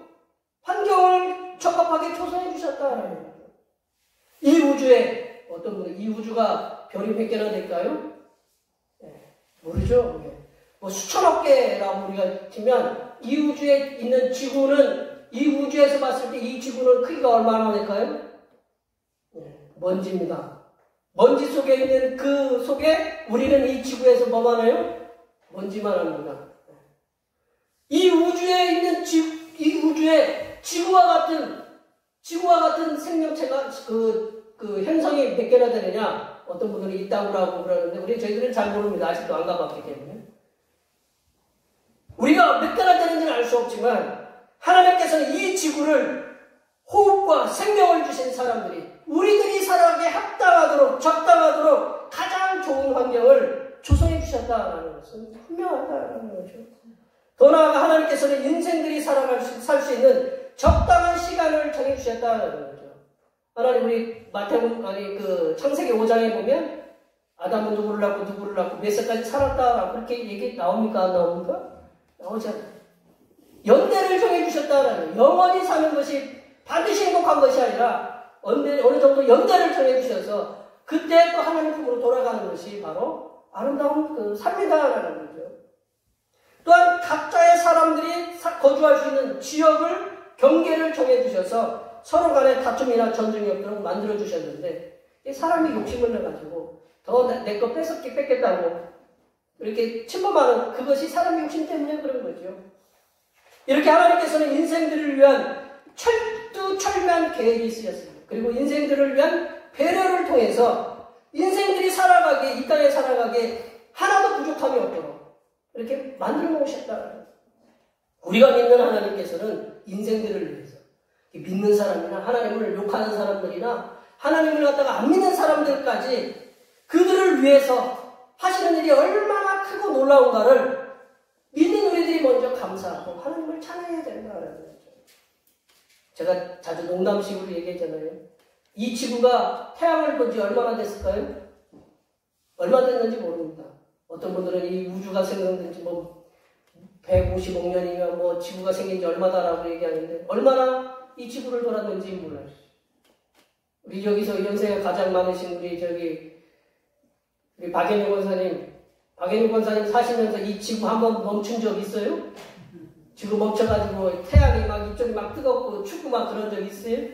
환경을 적합하게 조성해 주셨다라는 거예요. 이 우주에 어떤 분은 이 우주가 별이 몇 개나 될까요? 모르죠. 뭐 수천억 개라고 우리가 치면 이 우주에 있는 지구는 이 우주에서 봤을 때 이 지구는 크기가 얼마나 될까요? 먼지입니다. 먼지 속에 있는 그 속에 우리는 이 지구에서 뭐만 해요? 먼지만 합니다. 이 우주에 있는 이 우주에 지구와 같은 생명체가 그 현성이 몇 개나 되느냐? 어떤 분들은 있다고 하고 그러는데 저희들은 잘 모릅니다. 아직도 안 가봤기 때문에. 우리가 몇 대나 되는지는 알 수 없지만 하나님께서는 이 지구를 호흡과 생명을 주신 사람들이 우리들이 살아가기에 합당하도록 적당하도록 가장 좋은 환경을 조성해 주셨다는 것은 분명하다는 거죠. 더 나아가 하나님께서는 인생들이 살 수 있는 적당한 시간을 정해주셨다는 거죠. 하나님 우리 창세기 5장에 보면 아담은 누구를 낳고 몇 살까지 살았다라고 그렇게 얘기 나옵니까? 안 나옵니까? 나오지 않아요. 연대를 정해주셨다라는 거예요. 영원히 사는 것이 반드시 행복한 것이 아니라 어느 정도 연대를 정해주셔서 그때 또 하나님 품으로 돌아가는 것이 바로 아름다운 삶이다라는 거죠. 또한 각자의 사람들이 거주할 수 있는 지역을 경계를 정해주셔서 서로 간에 다툼이나 전쟁이 없도록 만들어주셨는데 사람이 욕심을 내가지고 더 내 거 뺏겠다고 이렇게 침범하는 그것이 사람의 욕심 때문에 그런 거죠. 이렇게 하나님께서는 인생들을 위한 철두철미한 계획이 있으셨습니다. 그리고 인생들을 위한 배려를 통해서 인생들이 살아가기에 이 땅에 살아가기에 하나도 부족함이 없도록 이렇게 만들어 놓으셨다. 우리가 믿는 하나님께서는 인생들을 위해서 믿는 사람이나 하나님을 욕하는 사람들이나 하나님을 갖다가 안 믿는 사람들까지 그들을 위해서 하시는 일이 얼마나 크고 놀라운가를 믿는 우리들이 먼저 감사하고 하나님을 찬양해야 된다는 거죠. 제가 자주 농담식으로 얘기했잖아요. 이 지구가 태양을 본 지 얼마나 됐을까요? 얼마 됐는지 모릅니다. 어떤 분들은 이 우주가 생성된 지 150억 년이면 지구가 생긴 지 얼마다라고 얘기하는데 얼마나 이 지구를 돌았는지 몰라요. 우리 여기서 연세가 가장 많으신 우리 박연희 권사님 사시면서 이 지구 한번 멈춘 적 있어요? 지구 멈춰가지고 태양이 막 이쪽이 막 뜨겁고 춥고 막 그런 적 있어요?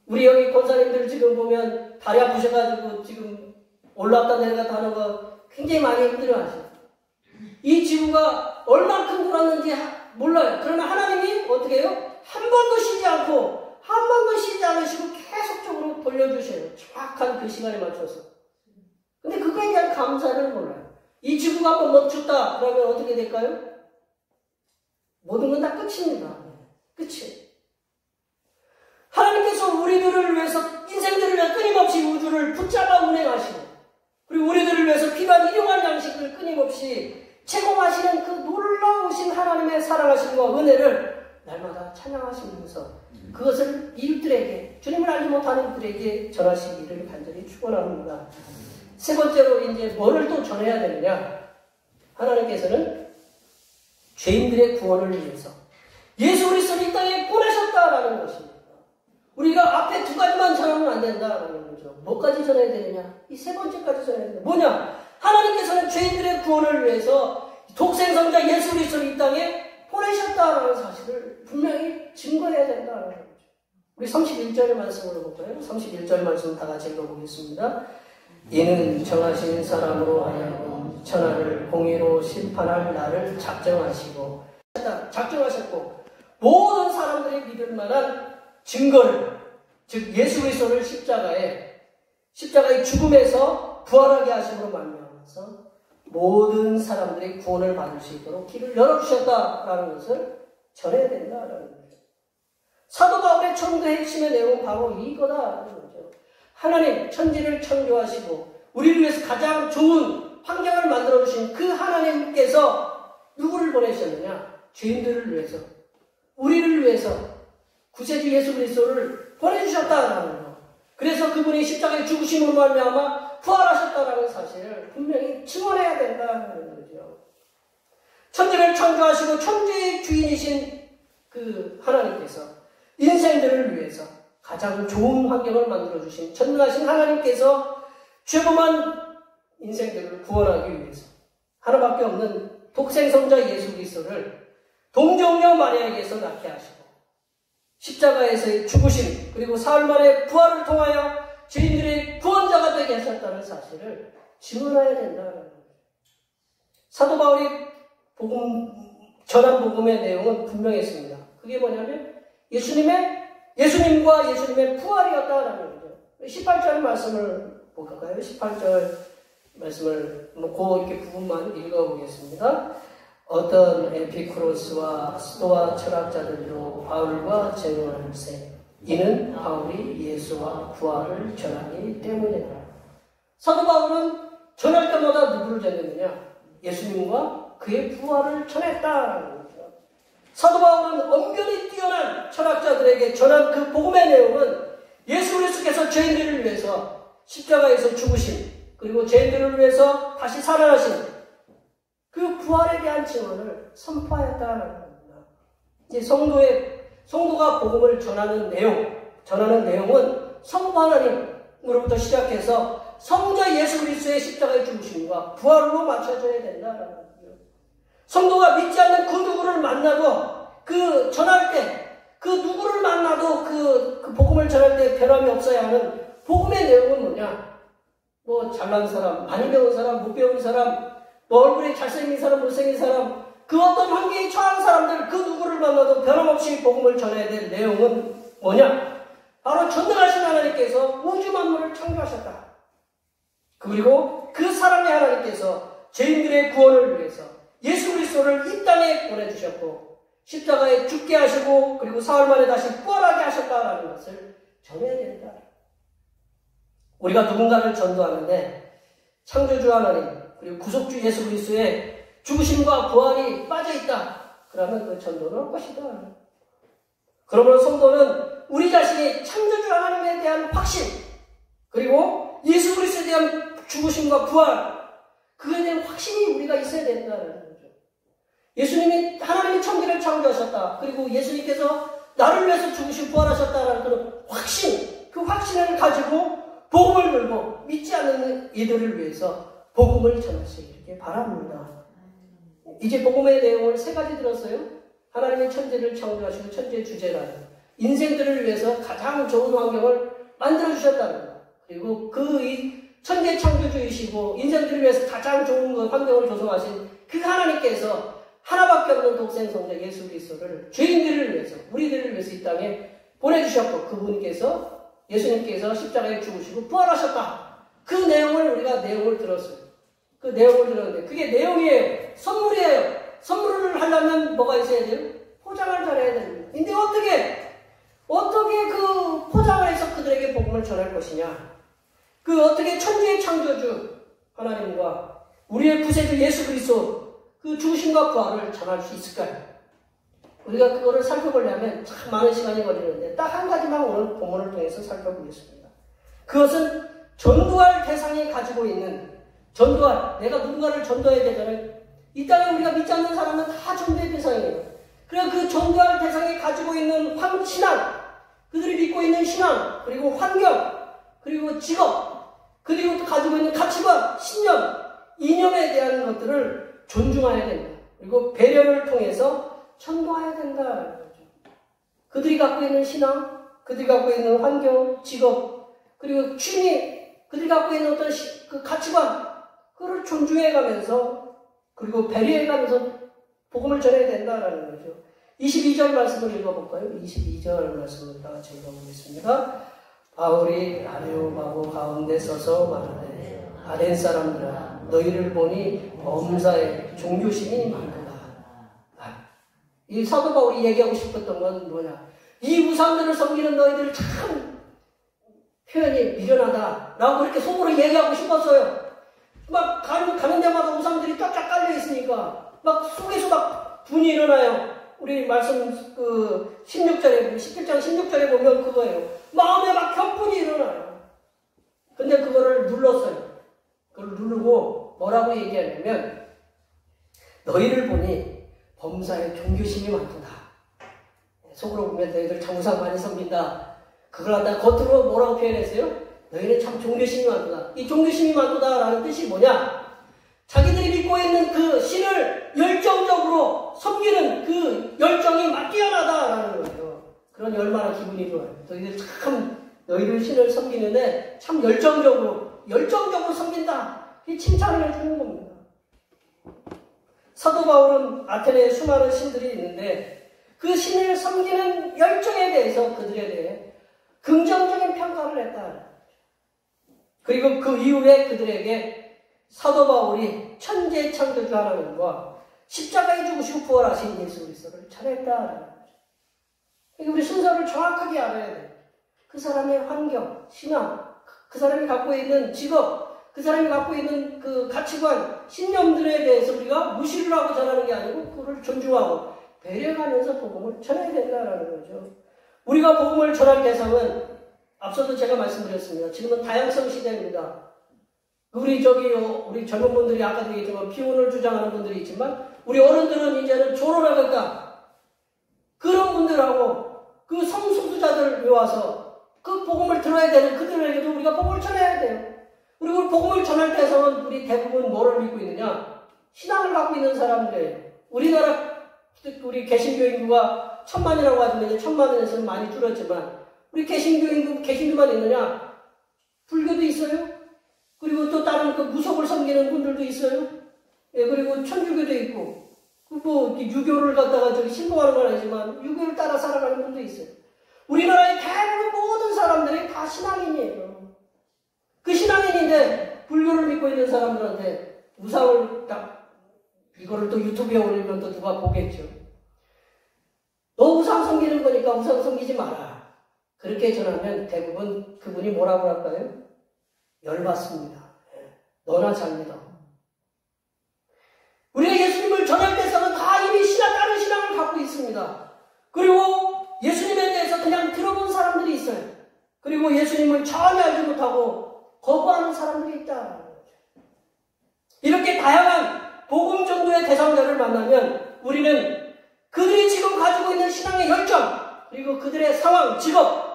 우리 여기 권사님들 지금 보면 다리 아프셔가지고 지금 올라갔다 내려갔다 하는 거 굉장히 많이 힘들어하셔요. 이 지구가 얼만큼 돌았는지 몰라요. 그러나 하나님이 어떻게 해요? 한 번도 쉬지 않고 한 번도 쉬지 않으시고 계속적으로 돌려주셔요. 정확한 그 시간에 맞춰서. 근데 그거에 대한 감사를 몰라요. 이 지구가 한번 멈췄다 그러면 어떻게 될까요? 모든 건 다 끝입니다. 끝이. 하나님께서 우리들을 위해서 인생들을 위해 끊임없이 우주를 붙잡아 운행하시고 그리고 우리들을 위해서 필요한 일용할 양식을 끊임없이 제공하시는 그 놀라우신 하나님의 사랑하심과 은혜를 날마다 찬양하시면서 그것을 이웃들에게 주님을 알지 못하는 이들에게 전하시기를 간절히 축원합니다. 세 번째로 이제 뭐를 또 전해야 되느냐? 하나님께서는 죄인들의 구원을 위해서 예수 그리스도를 이 땅에 보내셨다라는 것입니다. 우리가 앞에 두 가지만 전하면 안 된다라는 거죠. 뭐까지 전해야 되느냐? 이 세 번째까지 전해야 되느냐? 뭐냐? 하나님께서는 죄인들의 구원을 위해서 독생성자 예수 그리스도를 이 땅에 보내셨다라는 사실을 분명히 증거해야 된다는 거죠. 우리 31절의 말씀으로 볼까요? 31절 말씀 다 같이 읽어보겠습니다. 이는 정하신 사람으로 하여금 천하를 공의로 심판할 날을 작정하셨고 모든 사람들이 믿을 만한 증거를 즉 예수 그리스도를 십자가의 죽음에서 부활하게 하심으로 말미암아서 모든 사람들이 구원을 받을 수 있도록 길을 열어주셨다라는 것을 전해야 된다라는 거죠. 사도 바울의 전도의 핵심의 내용은 바로 이거다라는 거죠. 하나님 천지를 창조하시고 우리를 위해서 가장 좋은 환경을 만들어주신 그 하나님께서 누구를 보내셨느냐? 죄인들을 위해서 우리를 위해서 구세주 예수 그리스도를 보내주셨다라는 거. 그래서 그분이 십자가에 죽으심으로 말미암아 부활하셨다라는 사실을 분명히 증언해야 된다는 거죠. 천지를 창조하시고 천지의 주인이신 그 하나님께서 인생들을 위해서 가장 좋은 환경을 만들어주신 전능하신 하나님께서 죄범한 인생들을 구원하기 위해서 하나밖에 없는 독생성자 예수 그리스도를 동정녀 마리아에게서 낳게 하시고 십자가에서의 죽으심 그리고 사흘 만에 부활을 통하여 죄인들의 구원자가 되게 하셨다는 사실을 증언해야 된다는 거예요. 사도 바울이 전한 복음의 내용은 분명했습니다. 그게 뭐냐면 예수님과 예수님의 부활이었다라는 거죠. 18절 말씀을 볼까요? 18절 말씀을 놓고 이렇게 부분만 읽어보겠습니다. 어떤 에피쿠로스와 스토아 철학자들도 바울과쟁론할세. 이는 바울이 예수와 부활을 전하기 때문이다. 사도 바울은 전할 때마다 누구를 전했느냐? 예수님과 그의 부활을 전했다라는 거죠. 사도 바울은 엄연히 뛰어난 철학자들에게 전한 그 복음의 내용은 예수 그리스도께서 죄인들을 위해서 십자가에서 죽으심, 그리고 죄인들을 위해서 다시 살아나신 그 부활에 대한 증언을 선포하였다는 겁니다. 이제 성도가 복음을 전하는 내용은 성부 하나님으로부터 시작해서 성자 예수 그리스도의 십자가의 죽으심과 부활로 맞춰져야 된다는 거죠. 성도가 믿지 않는 그 누구를 만나도 그 전할 때 그 누구를 만나도 그 복음을 전할 때 변함이 없어야 하는 복음의 내용은 뭐냐? 뭐 잘난 사람, 많이 배운 사람, 못 배운 사람, 뭐 얼굴이 잘생긴 사람, 못생긴 사람, 그 어떤 환경에 처한 사람들 그 누구를 만나도 변함없이 복음을 전해야 될 내용은 뭐냐? 바로 전능하신 하나님께서 우주 만물을 창조하셨다. 그리고 그 사랑의 하나님께서 죄인들의 구원을 위해서 예수 그리스도를 이 땅에 보내주셨고 십자가에 죽게 하시고 그리고 사흘 만에 다시 부활하게 하셨다라는 것을 전해야 된다. 우리가 누군가를 전도하는데 창조주 하나님 그리고 구속주 예수 그리스도의 죽으심과 부활이 빠져있다. 그러면 그 전도는 헛것이다. 그러므로 성도는 우리 자신이 창조주 하나님에 대한 확신 그리고 예수 그리스도에 대한 죽으심과 부활 그에 대한 확신이 우리가 있어야 된다는 거죠. 예수님이 하나님이 천지를 창조하셨다. 그리고 예수님께서 나를 위해서 죽으시고 부활하셨다는 그런 확신, 그 확신을 가지고 복음을 들고 믿지 않는 이들을 위해서 복음을 전하시기 바랍니다. 이제 복음의 내용을 3가지 들었어요. 하나님이 천지를 창조하시고 천지의 주제라는 인생들을 위해서 가장 좋은 환경을 만들어주셨다는 것. 그리고 천지의 창조주이시고 인생들을 위해서 가장 좋은 환경을 조성하신 그 하나님께서 하나밖에 없는 독생 성자 예수 그리스도를 죄인들을 위해서 우리들을 위해서 이 땅에 보내주셨고 그분께서 예수님께서 십자가에 죽으시고 부활하셨다. 그 내용을 우리가 내용을 들었어요. 그 내용을 들었는데 그게 내용이에요. 선물이에요. 선물을 하려면 뭐가 있어야 돼요? 포장을 잘해야 됩니다. 근데 어떻게 그 포장을 해서 그들에게 복음을 전할 것이냐? 어떻게 천지의 창조주 하나님과 우리의 구세주 예수 그리스도 그 죽으심과 부활을 전할 수 있을까요? 우리가 그거를 살펴보려면 참 많은 시간이 걸리는데 딱 한 가지만 오늘 본문을 통해서 살펴보겠습니다. 그것은 전도할 대상이 가지고 있는 내가 누군가를 전도해야 되잖아요. 이 땅에 우리가 믿지 않는 사람은 다 전도의 대상이에요. 그래서 그 전도할 대상이 가지고 있는 신앙, 그들이 믿고 있는 신앙, 그리고 환경, 그리고 직업, 그리고 가지고 있는 가치관, 신념, 이념에 대한 것들을 존중해야 된다. 그리고 배려를 통해서 전도해야 된다는 거죠. 그들이 갖고 있는 신앙, 그들이 갖고 있는 환경, 직업, 그리고 취미, 그들이 갖고 있는 어떤 그 가치관, 그걸 존중해가면서 그리고 배려해가면서 복음을 전해야 된다는 거죠. 22절 말씀을 읽어볼까요? 22절 말씀을 다 같이 읽어보겠습니다. 바울이 아레오바고 가운데 서서 말하되 아덴 사람들아 너희를 보니 범사에 종교심이 많구나. 이 사도 바울이 얘기하고 싶었던 건 뭐냐? 이 우상들을 섬기는 너희들 참 표현이 미련하다 라고 그렇게 속으로 얘기하고 싶었어요. 막 가는 데마다 우상들이 쫙쫙 깔려 있으니까 막 속에서 막 분이 일어나요. 우리 말씀 17장 16절에 보면 그거예요. 마음에 막 격분이 일어나요. 근데 그거를 눌렀어요. 그걸 누르고 뭐라고 얘기하냐면 너희를 보니 범사에 종교심이 많구나. 속으로 보면 너희들 참 우상 많이 섬긴다. 그걸 갖다 겉으로 뭐라고 표현했어요? 너희는 참 종교심이 많구나. 이 종교심이 많구나라는 뜻이 뭐냐? 자기들이 믿고 있는 그 신을 열정적으로 섬기는 그 열정이 막 뛰어나다라는 거예요. 그런 얼마나 기분이 좋아요. 너희들 신을 섬기는데 참 열정적으로 섬긴다. 이 칭찬을 해주는 겁니다. 사도 바울은 아테네에 수많은 신들이 있는데 그 신을 섬기는 열정에 대해서 그들에 대해 긍정적인 평가를 했다. 그리고 그 이후에 그들에게 사도 바울이 천재 창조주 하나님과 십자가에 죽으시고 부활하신 예수 그리스도를 전했다라는 거죠. 그러니까 우리 순서를 정확하게 알아야 돼요. 그 사람의 환경, 신앙, 그 사람이 갖고 있는 직업, 그 사람이 갖고 있는 그 가치관, 신념들에 대해서 우리가 무시를 하고 전하는 게 아니고 그를 존중하고 배려하면서 복음을 전해야 된다라는 거죠. 우리가 복음을 전할 대상은 앞서도 제가 말씀드렸습니다. 지금은 다양성 시대입니다. 우리 젊은 분들이 아까도 얘기했지만 비혼을 주장하는 분들이 있지만 우리 어른들은 이제는 졸업하겠다. 그런 분들하고 그 성소수자들 와서 그 복음을 들어야 되는 그들에게도 우리가 복음을 전해야 돼요. 그리고 복음을 전할 때에서는 우리 대부분 뭐를 믿고 있느냐? 신앙을 갖고 있는 사람들이에요. 우리 개신교 인구가 1000만이라고 하시면 1000만에서는 많이 줄었지만 우리 개신교만 있느냐? 불교도 있어요. 그리고 또 다른 그 무속을 섬기는 분들도 있어요. 예, 그리고 천주교도 있고, 유교를 갖다가 신봉하는 건 아니지만, 유교를 따라 살아가는 분도 있어요. 우리나라의 대부분 모든 사람들이 다 신앙인이에요. 그 신앙인인데, 불교를 믿고 있는 사람들한테 우상을 이거를 또 유튜브에 올리면 또 누가 보겠죠. 너 우상 섬기는 거니까 우상 섬기지 마라. 그렇게 전하면 대부분 그분이 뭐라고 할까요? 열받습니다. 너나 잘 믿어. 우리가 예수님을 전할 때서는 다 이미 다른 신앙을 갖고 있습니다. 그리고 예수님에 대해서 그냥 들어본 사람들이 있어요. 그리고 예수님을 전혀 알지 못하고 거부하는 사람들이 있다. 이렇게 다양한 복음 전도의 대상자를 만나면 우리는 그들이 지금 가지고 있는 신앙의 열정, 그리고 그들의 상황, 직업,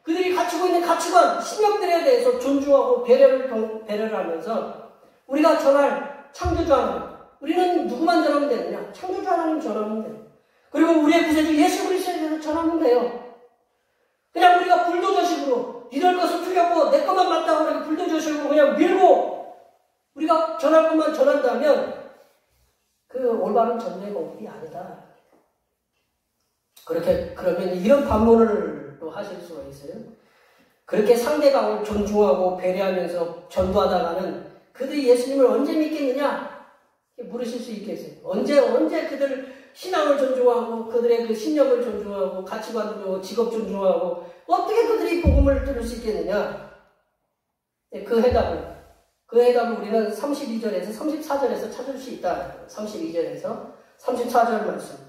그들이 가지고 있는 가치관, 신념들에 대해서 존중하고 배려를 하면서 우리가 전할 창조주 하나님, 우리는 누구만 전하면 되느냐? 창조주 하나님 전하면 돼요. 그리고 우리의 구세주 예수 그리스도에 대해서 전하면 돼요. 그냥 우리가 불도저식으로 이럴 것은 틀렸고 내 것만 맞다고 그렇게 불도저식으로 그냥 밀고 우리가 전할 것만 전한다면 그 올바른 전도의 방법이 아니다. 그러면 이런 반문을 또 하실 수가 있어요. 그렇게 상대방을 존중하고 배려하면서 전도하다가는 그들이 예수님을 언제 믿겠느냐? 물으실 수 있겠어요. 언제 그들 신앙을 존중하고 그들의 그 신념을 존중하고 가치관 존중하고 직업 존중하고 어떻게 그들이 복음을 들을 수 있겠느냐? 그 해답을 우리는 32절에서 34절에서 찾을 수 있다. 32절에서 34절 말씀.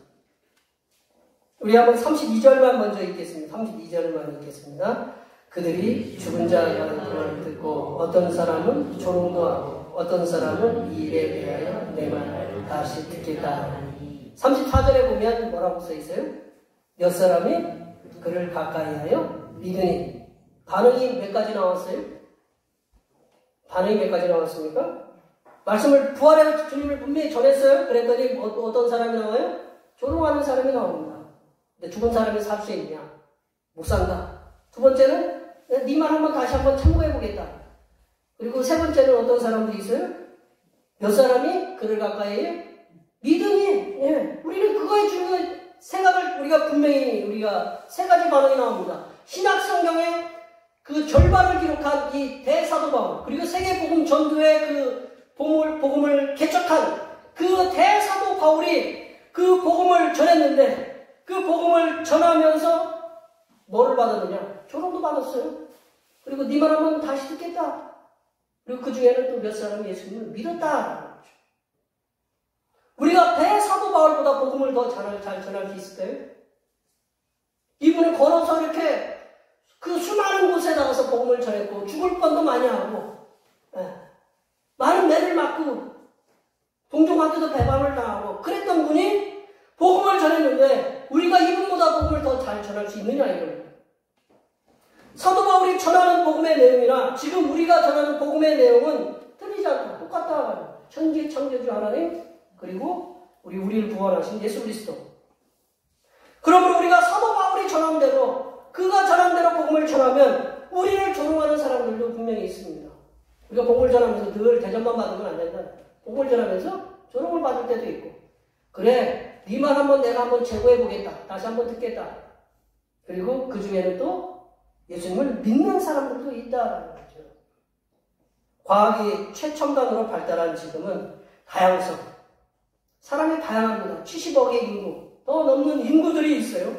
우리 한번 32절만 먼저 읽겠습니다. 32절만 읽겠습니다. 그들이 죽은 자가 말을 듣고 어떤 사람은 조롱도 하고 어떤 사람은 이 일에 대하여 내 말을 다시 듣겠다. 34절에 보면 뭐라고 써 있어요? 몇 사람이 그를 가까이 하여 믿으니. 반응이 몇 가지 나왔어요? 반응이 몇 가지 나왔습니까? 말씀을 부활의 주님을 분명히 전했어요. 그랬더니 어떤 사람이 나와요? 조롱하는 사람이 나옵니다. 근데 죽은 사람이 살 수 있냐? 못 산다. 두 번째는 네 말 한번 다시 한번 참고해보겠다. 그리고 세 번째는 어떤 사람들이 있어요? 몇 사람이 그를 가까이 믿으니. 예. 우리는 그거에 중요한 생각을 우리가 세 가지 반응이 나옵니다. 신약 성경의 그 절반을 기록한 이 대사도 바울, 그리고 세계복음 전도의 그 복음을 개척한 그 대사도 바울이 그 복음을 전했는데 그 복음을 전하면서 뭐를 받았느냐? 조롱도 받았어요. 그리고 네 말 하면 다시 듣겠다. 그리고 그 중에는 또 몇 사람이 예수님을 믿었다. 우리가 대사도 바울보다 복음을 더 잘 전할 수 있을까요? 이분은 걸어서 이렇게 그 수많은 곳에 나가서 복음을 전했고 죽을 뻔도 많이 하고 많은 매를 맞고 동족한테도 배반을 당하고 그랬던 분이 복음을 전했는데 우리가 이분보다 복음을 더 잘 전할 수 있느냐 이겁니다. 사도 바울이 전하는 복음의 내용이나 지금 우리가 전하는 복음의 내용은 틀리지 않고 똑같다. 천지 창조주 하나님 그리고 우리를 부활하신 예수 그리스도. 그러므로 우리가 사도 바울이 전한 대로 그가 전한 대로 복음을 전하면 우리를 조롱하는 사람들도 분명히 있습니다. 우리가 복음을 전하면서 늘 대접만 받으면 안 된다. 복음을 전하면서 조롱을 받을 때도 있고 그래 네 말 한번 내가 한번 재고해보겠다. 다시 한번 듣겠다. 그리고 그 중에는 또 예수님을 믿는 사람들도 있다라는 거죠. 과학이 최첨단으로 발달한 지금은 다양성, 사람이 다양합니다. 70억의 인구, 더 넘는 인구들이 있어요.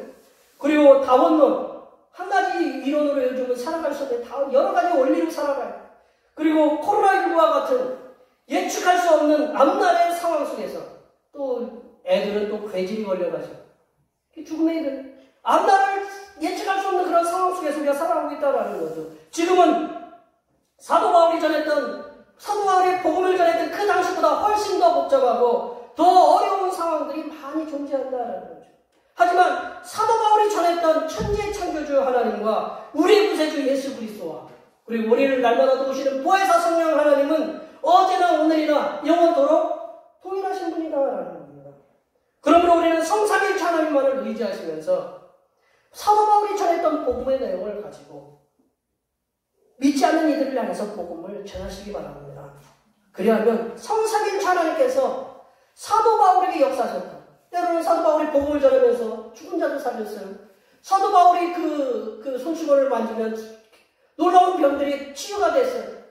그리고 다원론, 한 가지 이론으로 요즘은 살아갈 수 없는 여러 가지 원리로 살아가요. 그리고 코로나19와 같은 예측할 수 없는 앞날의 상황 속에서 또 애들은 또 괴질이 걸려가지고 죽음의 일은 앞날을 예측할 수 없는 그런 상황 속에서 우리가 살아가고 있다는 거죠. 지금은 사도 바울이 복음을 전했던 그 당시보다 훨씬 더 복잡하고 더 어려운 상황들이 많이 존재한다는 거죠. 하지만 사도 바울이 전했던 천지의 창조주 하나님과 우리 구세주 예수 그리스도와 그리고 우리를 날마다 도우시는 보혜사 성령 하나님은 어제나 오늘이나 영원토록 동일하신 분이다라는 겁니다. 그러므로 우리는 성삼일체 하나님만을 의지하시면서 사도 바울이 전했던 복음의 내용을 가지고 믿지 않는 이들을 향해서 복음을 전하시기 바랍니다. 그리하면 성삼일체 하나님께서 사도 바울에게 역사하셨다. 때로는 사도 바울이 복음을 전하면서 죽은 자도 살렸어요. 사도 바울이 그 손수건을 만지면 놀라운 병들이 치유가 됐어요.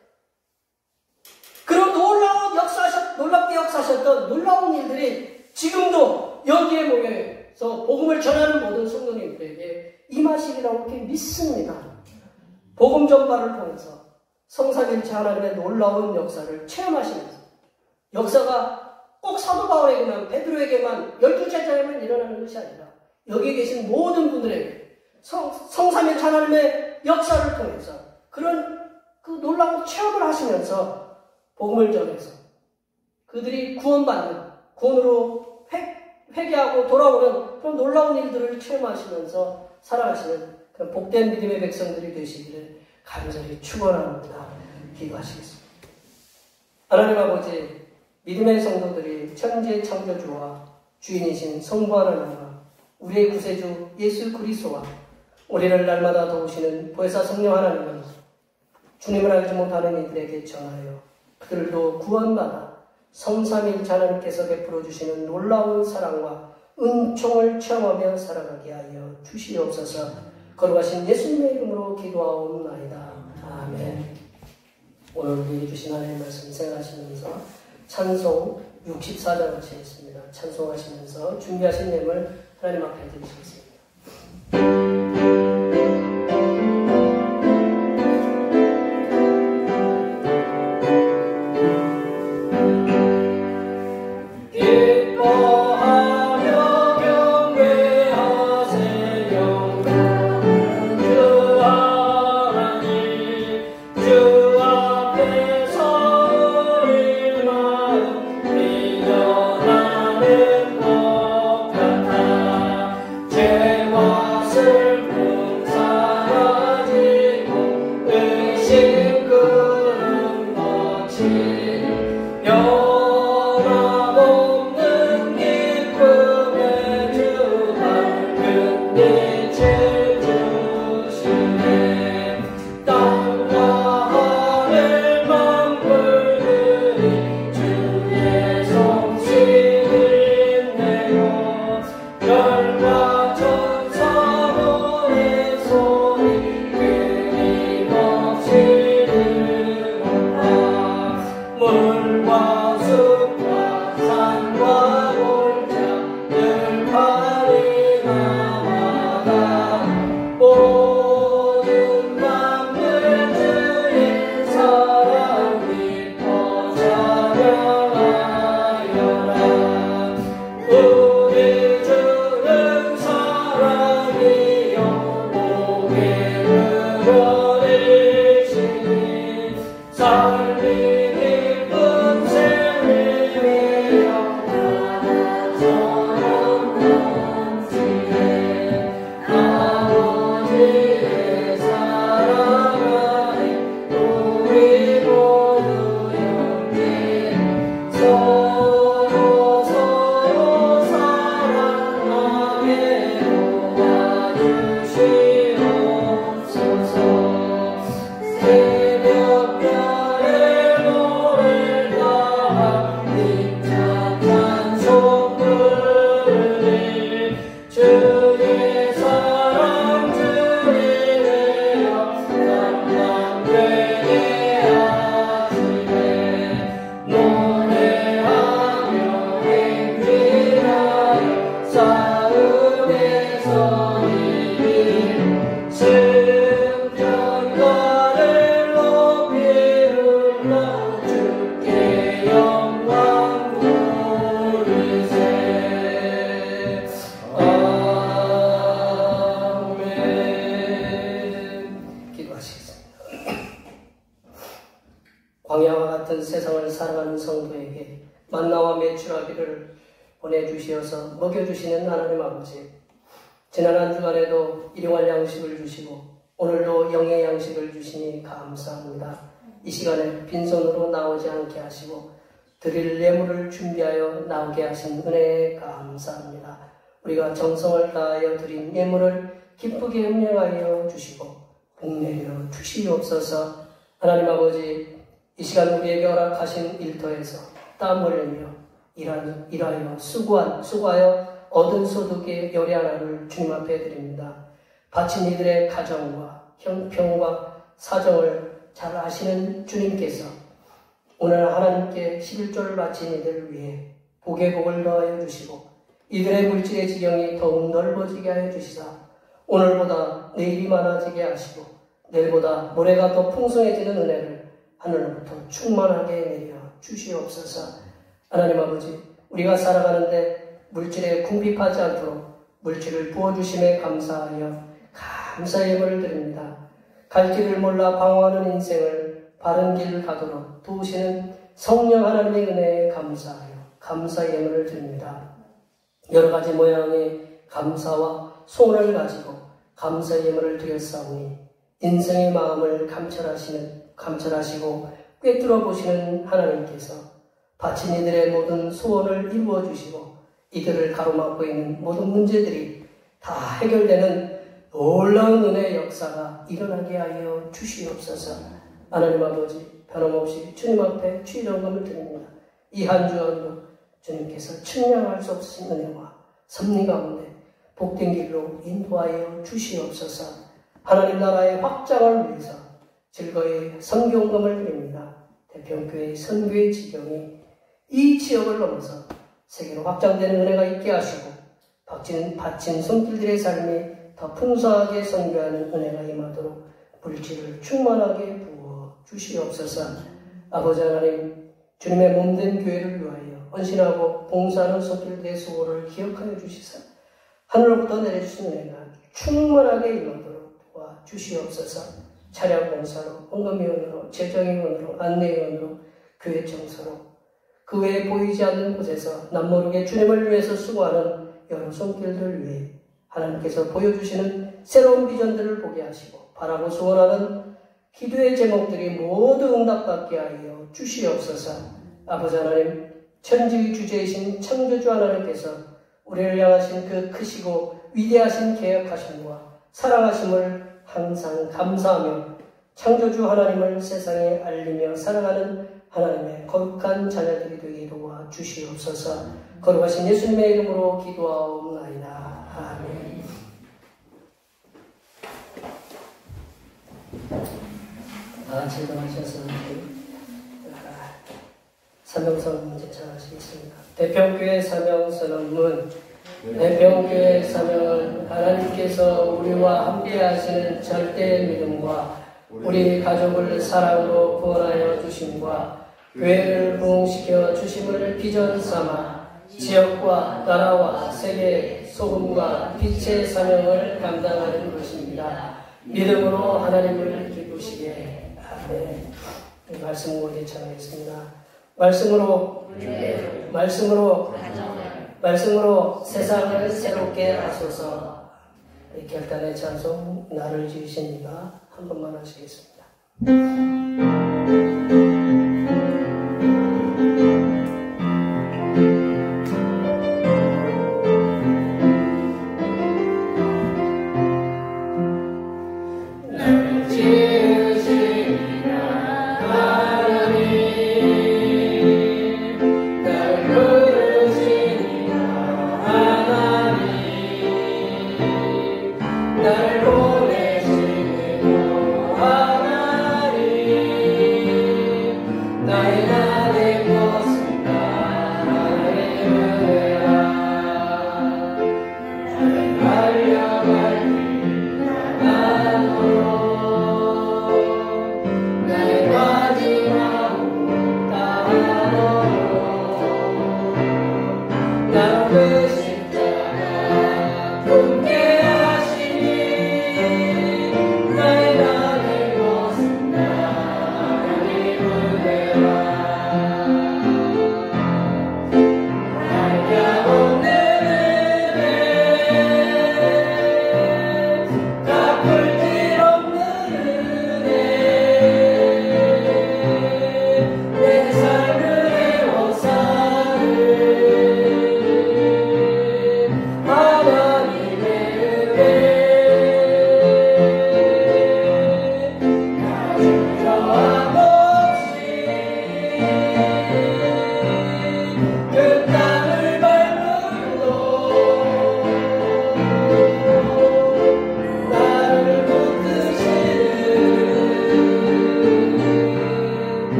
그런 놀랍게 역사하셨던 놀라운 일들이 지금도 여기에 모여서 복음을 전하는 모든 성도님들에게 임하시리라고 이렇게 믿습니다. 복음 전파를 통해서 성삼일체 하나님의 놀라운 역사를 체험하시면서 역사가 꼭 사도 바울에게만, 베드로에게만, 12제자에만 일어나는 것이 아니라 여기 계신 모든 분들에게 성삼일체 하나님의 역사를 통해서 그런 그 놀라운 체험을 하시면서 복음을 전해서 그들이 구원으로 회개하고 돌아오는 그런 놀라운 일들을 체험하시면서 살아가시는 그런 복된 믿음의 백성들이 되시기를 간절히 축원합니다. 기도하시겠습니다. 하나님 아버지, 믿음의 성도들이 천지의 창조주와 주인이신 성부 하나님과 우리의 구세주 예수 그리스도와 우리를 날마다 도우시는 보혜사 성령 하나님은 주님을 알지 못하는 이들에게 전하여 그들도 구원받아 성삼일체 하나님께서 베풀어 주시는 놀라운 사랑과 은총을 체험하며 살아가게 하여 주시옵소서. 거룩하신 예수님의 이름으로 기도하옵나이다. 아멘. 오늘 우리 주신 하나님의 말씀 생각하시면서 찬송 64장 마치겠습니다. 찬송하시면서 준비하신 예물 하나님 앞에 드리시겠습니다. 삶이 깊은 샘이 사랑하는 성도에게 만나와 메추라기를 보내주시어서 먹여주시는 하나님 아버지, 지난 한 주간에도 일용할 양식을 주시고 오늘도 영의 양식을 주시니 감사합니다. 이 시간에 빈손으로 나오지 않게 하시고 드릴 예물을 준비하여 나오게 하신 은혜에 감사합니다. 우리가 정성을 다하여 드린 예물을 기쁘게 음량하여 주시고 복내려 주시옵소서. 하나님 아버지, 이 시간 우리에게 허락하신 일터에서 땀 흘리며 일하여 수고하여 얻은 소득의 열의 하나를 주님 앞에 드립니다. 바친 이들의 가정과 형편과 사정을 잘 아시는 주님께서 오늘 하나님께 11조를 바친 이들을 위해 복의 복을 더하여 주시고 이들의 물질의 지경이 더욱 넓어지게 하여 주시사 오늘보다 내일이 많아지게 하시고 내일보다 모레가 더 풍성해지는 은혜를 하늘로부터 충만하게 내려 주시옵소서. 하나님 아버지, 우리가 살아가는데 물질에 궁핍하지 않도록 물질을 부어주심에 감사하여 감사의 예물을 드립니다. 갈 길을 몰라 방황하는 인생을 바른 길을 가도록 도우시는 성령 하나님의 은혜에 감사하여 감사의 예물을 드립니다. 여러 가지 모양의 감사와 소원을 가지고 감사의 예물을 드렸사오니 인생의 마음을 감찰하시고 꿰뚫어 보시는 하나님께서 바친 이들의 모든 소원을 이루어 주시고 이들을 가로막고 있는 모든 문제들이 다 해결되는 놀라운 은혜의 역사가 일어나게 하여 주시옵소서. 하나님 아버지, 변함없이 주님 앞에 취정금을 드립니다. 이 한 주간도 주님께서 측량할 수 없으신 은혜와 섭리 가운데 복된 길로 인도하여 주시옵소서. 하나님 나라의 확장을 위해서 즐거이 선교금을 드립니다. 대평교회 선교의 지경이 이 지역을 넘어서 세계로 확장되는 은혜가 있게 하시고 바친 손길들의 삶이 더 풍성하게 선교하는 은혜가 임하도록 물질을 충만하게 부어 주시옵소서. 아버지 하나님, 주님의 몸된 교회를 위하여 헌신하고 봉사하는 손길들의 수고를 기억하여 주시사 하늘로부터 내려주신 은혜가 충만하게 임하도록 도와주시옵소서. 차량 봉사로, 헌금위원으로, 재정위원으로, 안내위원으로, 교회 청소로 그 외에 보이지 않는 곳에서 남모르게 주님을 위해서 수고하는 여러 손길들 위해 하나님께서 보여주시는 새로운 비전들을 보게 하시고 바라고 소원하는 기도의 제목들이 모두 응답받게 하여 주시옵소서. 아버지 하나님, 천지의 주제이신 창조주 하나님께서 우리를 향하신 그 크시고 위대하신 계약하심과 사랑하심을 항상 감사하며 창조주 하나님을 세상에 알리며 살아가는 하나님의 거룩한 자녀들이 되게 도와주시옵소서. 거룩하신 예수님의 이름으로 기도하옵나이다. 아멘. 제정하셔서 사명선 제청하시겠습니다. 대평교회 사명선언문. 대평교회 사명은 하나님께서 우리와 함께 하시는 절대의 믿음과 우리 가족을 사랑으로 구원하여 주심과 교회를 부흥시켜 주심을 비전 삼아 지역과 나라와 세계의 소금과 빛의 사명을 감당하는 것입니다. 믿음으로 하나님을 기쁘시게. 아멘. 말씀 모두 전하겠습니다. 말씀으로 세상을 새롭게 하소서. 이 결단의 찬송 나를 지으십니다. 한 번만 하시겠습니다. 날 보내시는 하나님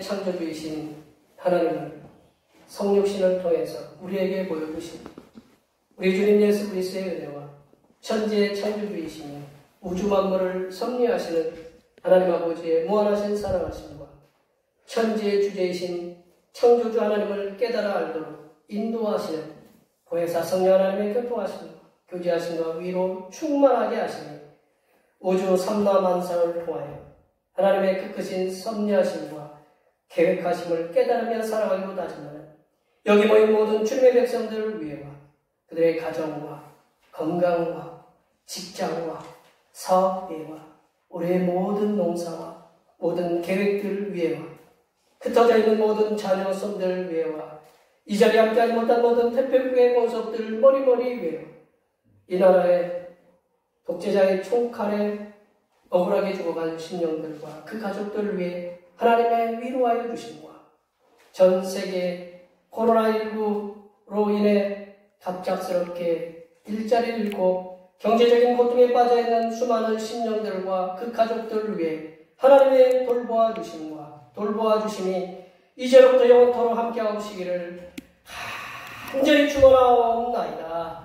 창조주이신 하나님을 성육신을 통해서 우리에게 보여주신 우리 주님 예수 그리스도의 은혜와 천지의 창조주이시며 우주 만물을 섭리하시는 하나님 아버지의 무한하신 사랑하심과 천지의 주제이신 창조주 하나님을 깨달아 알도록 인도하시는 보혜사 성령 하나님의 교통하심과 교제하심과 위로 충만하게 하시니 우주 삼라만상을 통하여 하나님의 그 크신 섭리하심과 계획하심을 깨달으며 살아가기로 다짐하는 여기 모인 모든 주님의 백성들을 위해와 그들의 가정과 건강과 직장과 사업계와 우리의 모든 농사와 모든 계획들을 위해와 흩어져 있는 모든 자녀 손들을 위해와 이 자리에 함께하지 못한 모든 태평교회 권속들을 머리머리 위해와 이 나라의 독재자의 총칼에 억울하게 죽어간 신령들과 그 가족들을 위해 하나님의 위로하여 주심과 전 세계 코로나19로 인해 갑작스럽게 일자리를 잃고 경제적인 고통에 빠져있는 수많은 신령들과 그 가족들을 위해 하나님의 돌보아 주심과 돌보아 주심이 이제로부터 영원토록 함께하옵시기를 간절히 축원하옵나이다.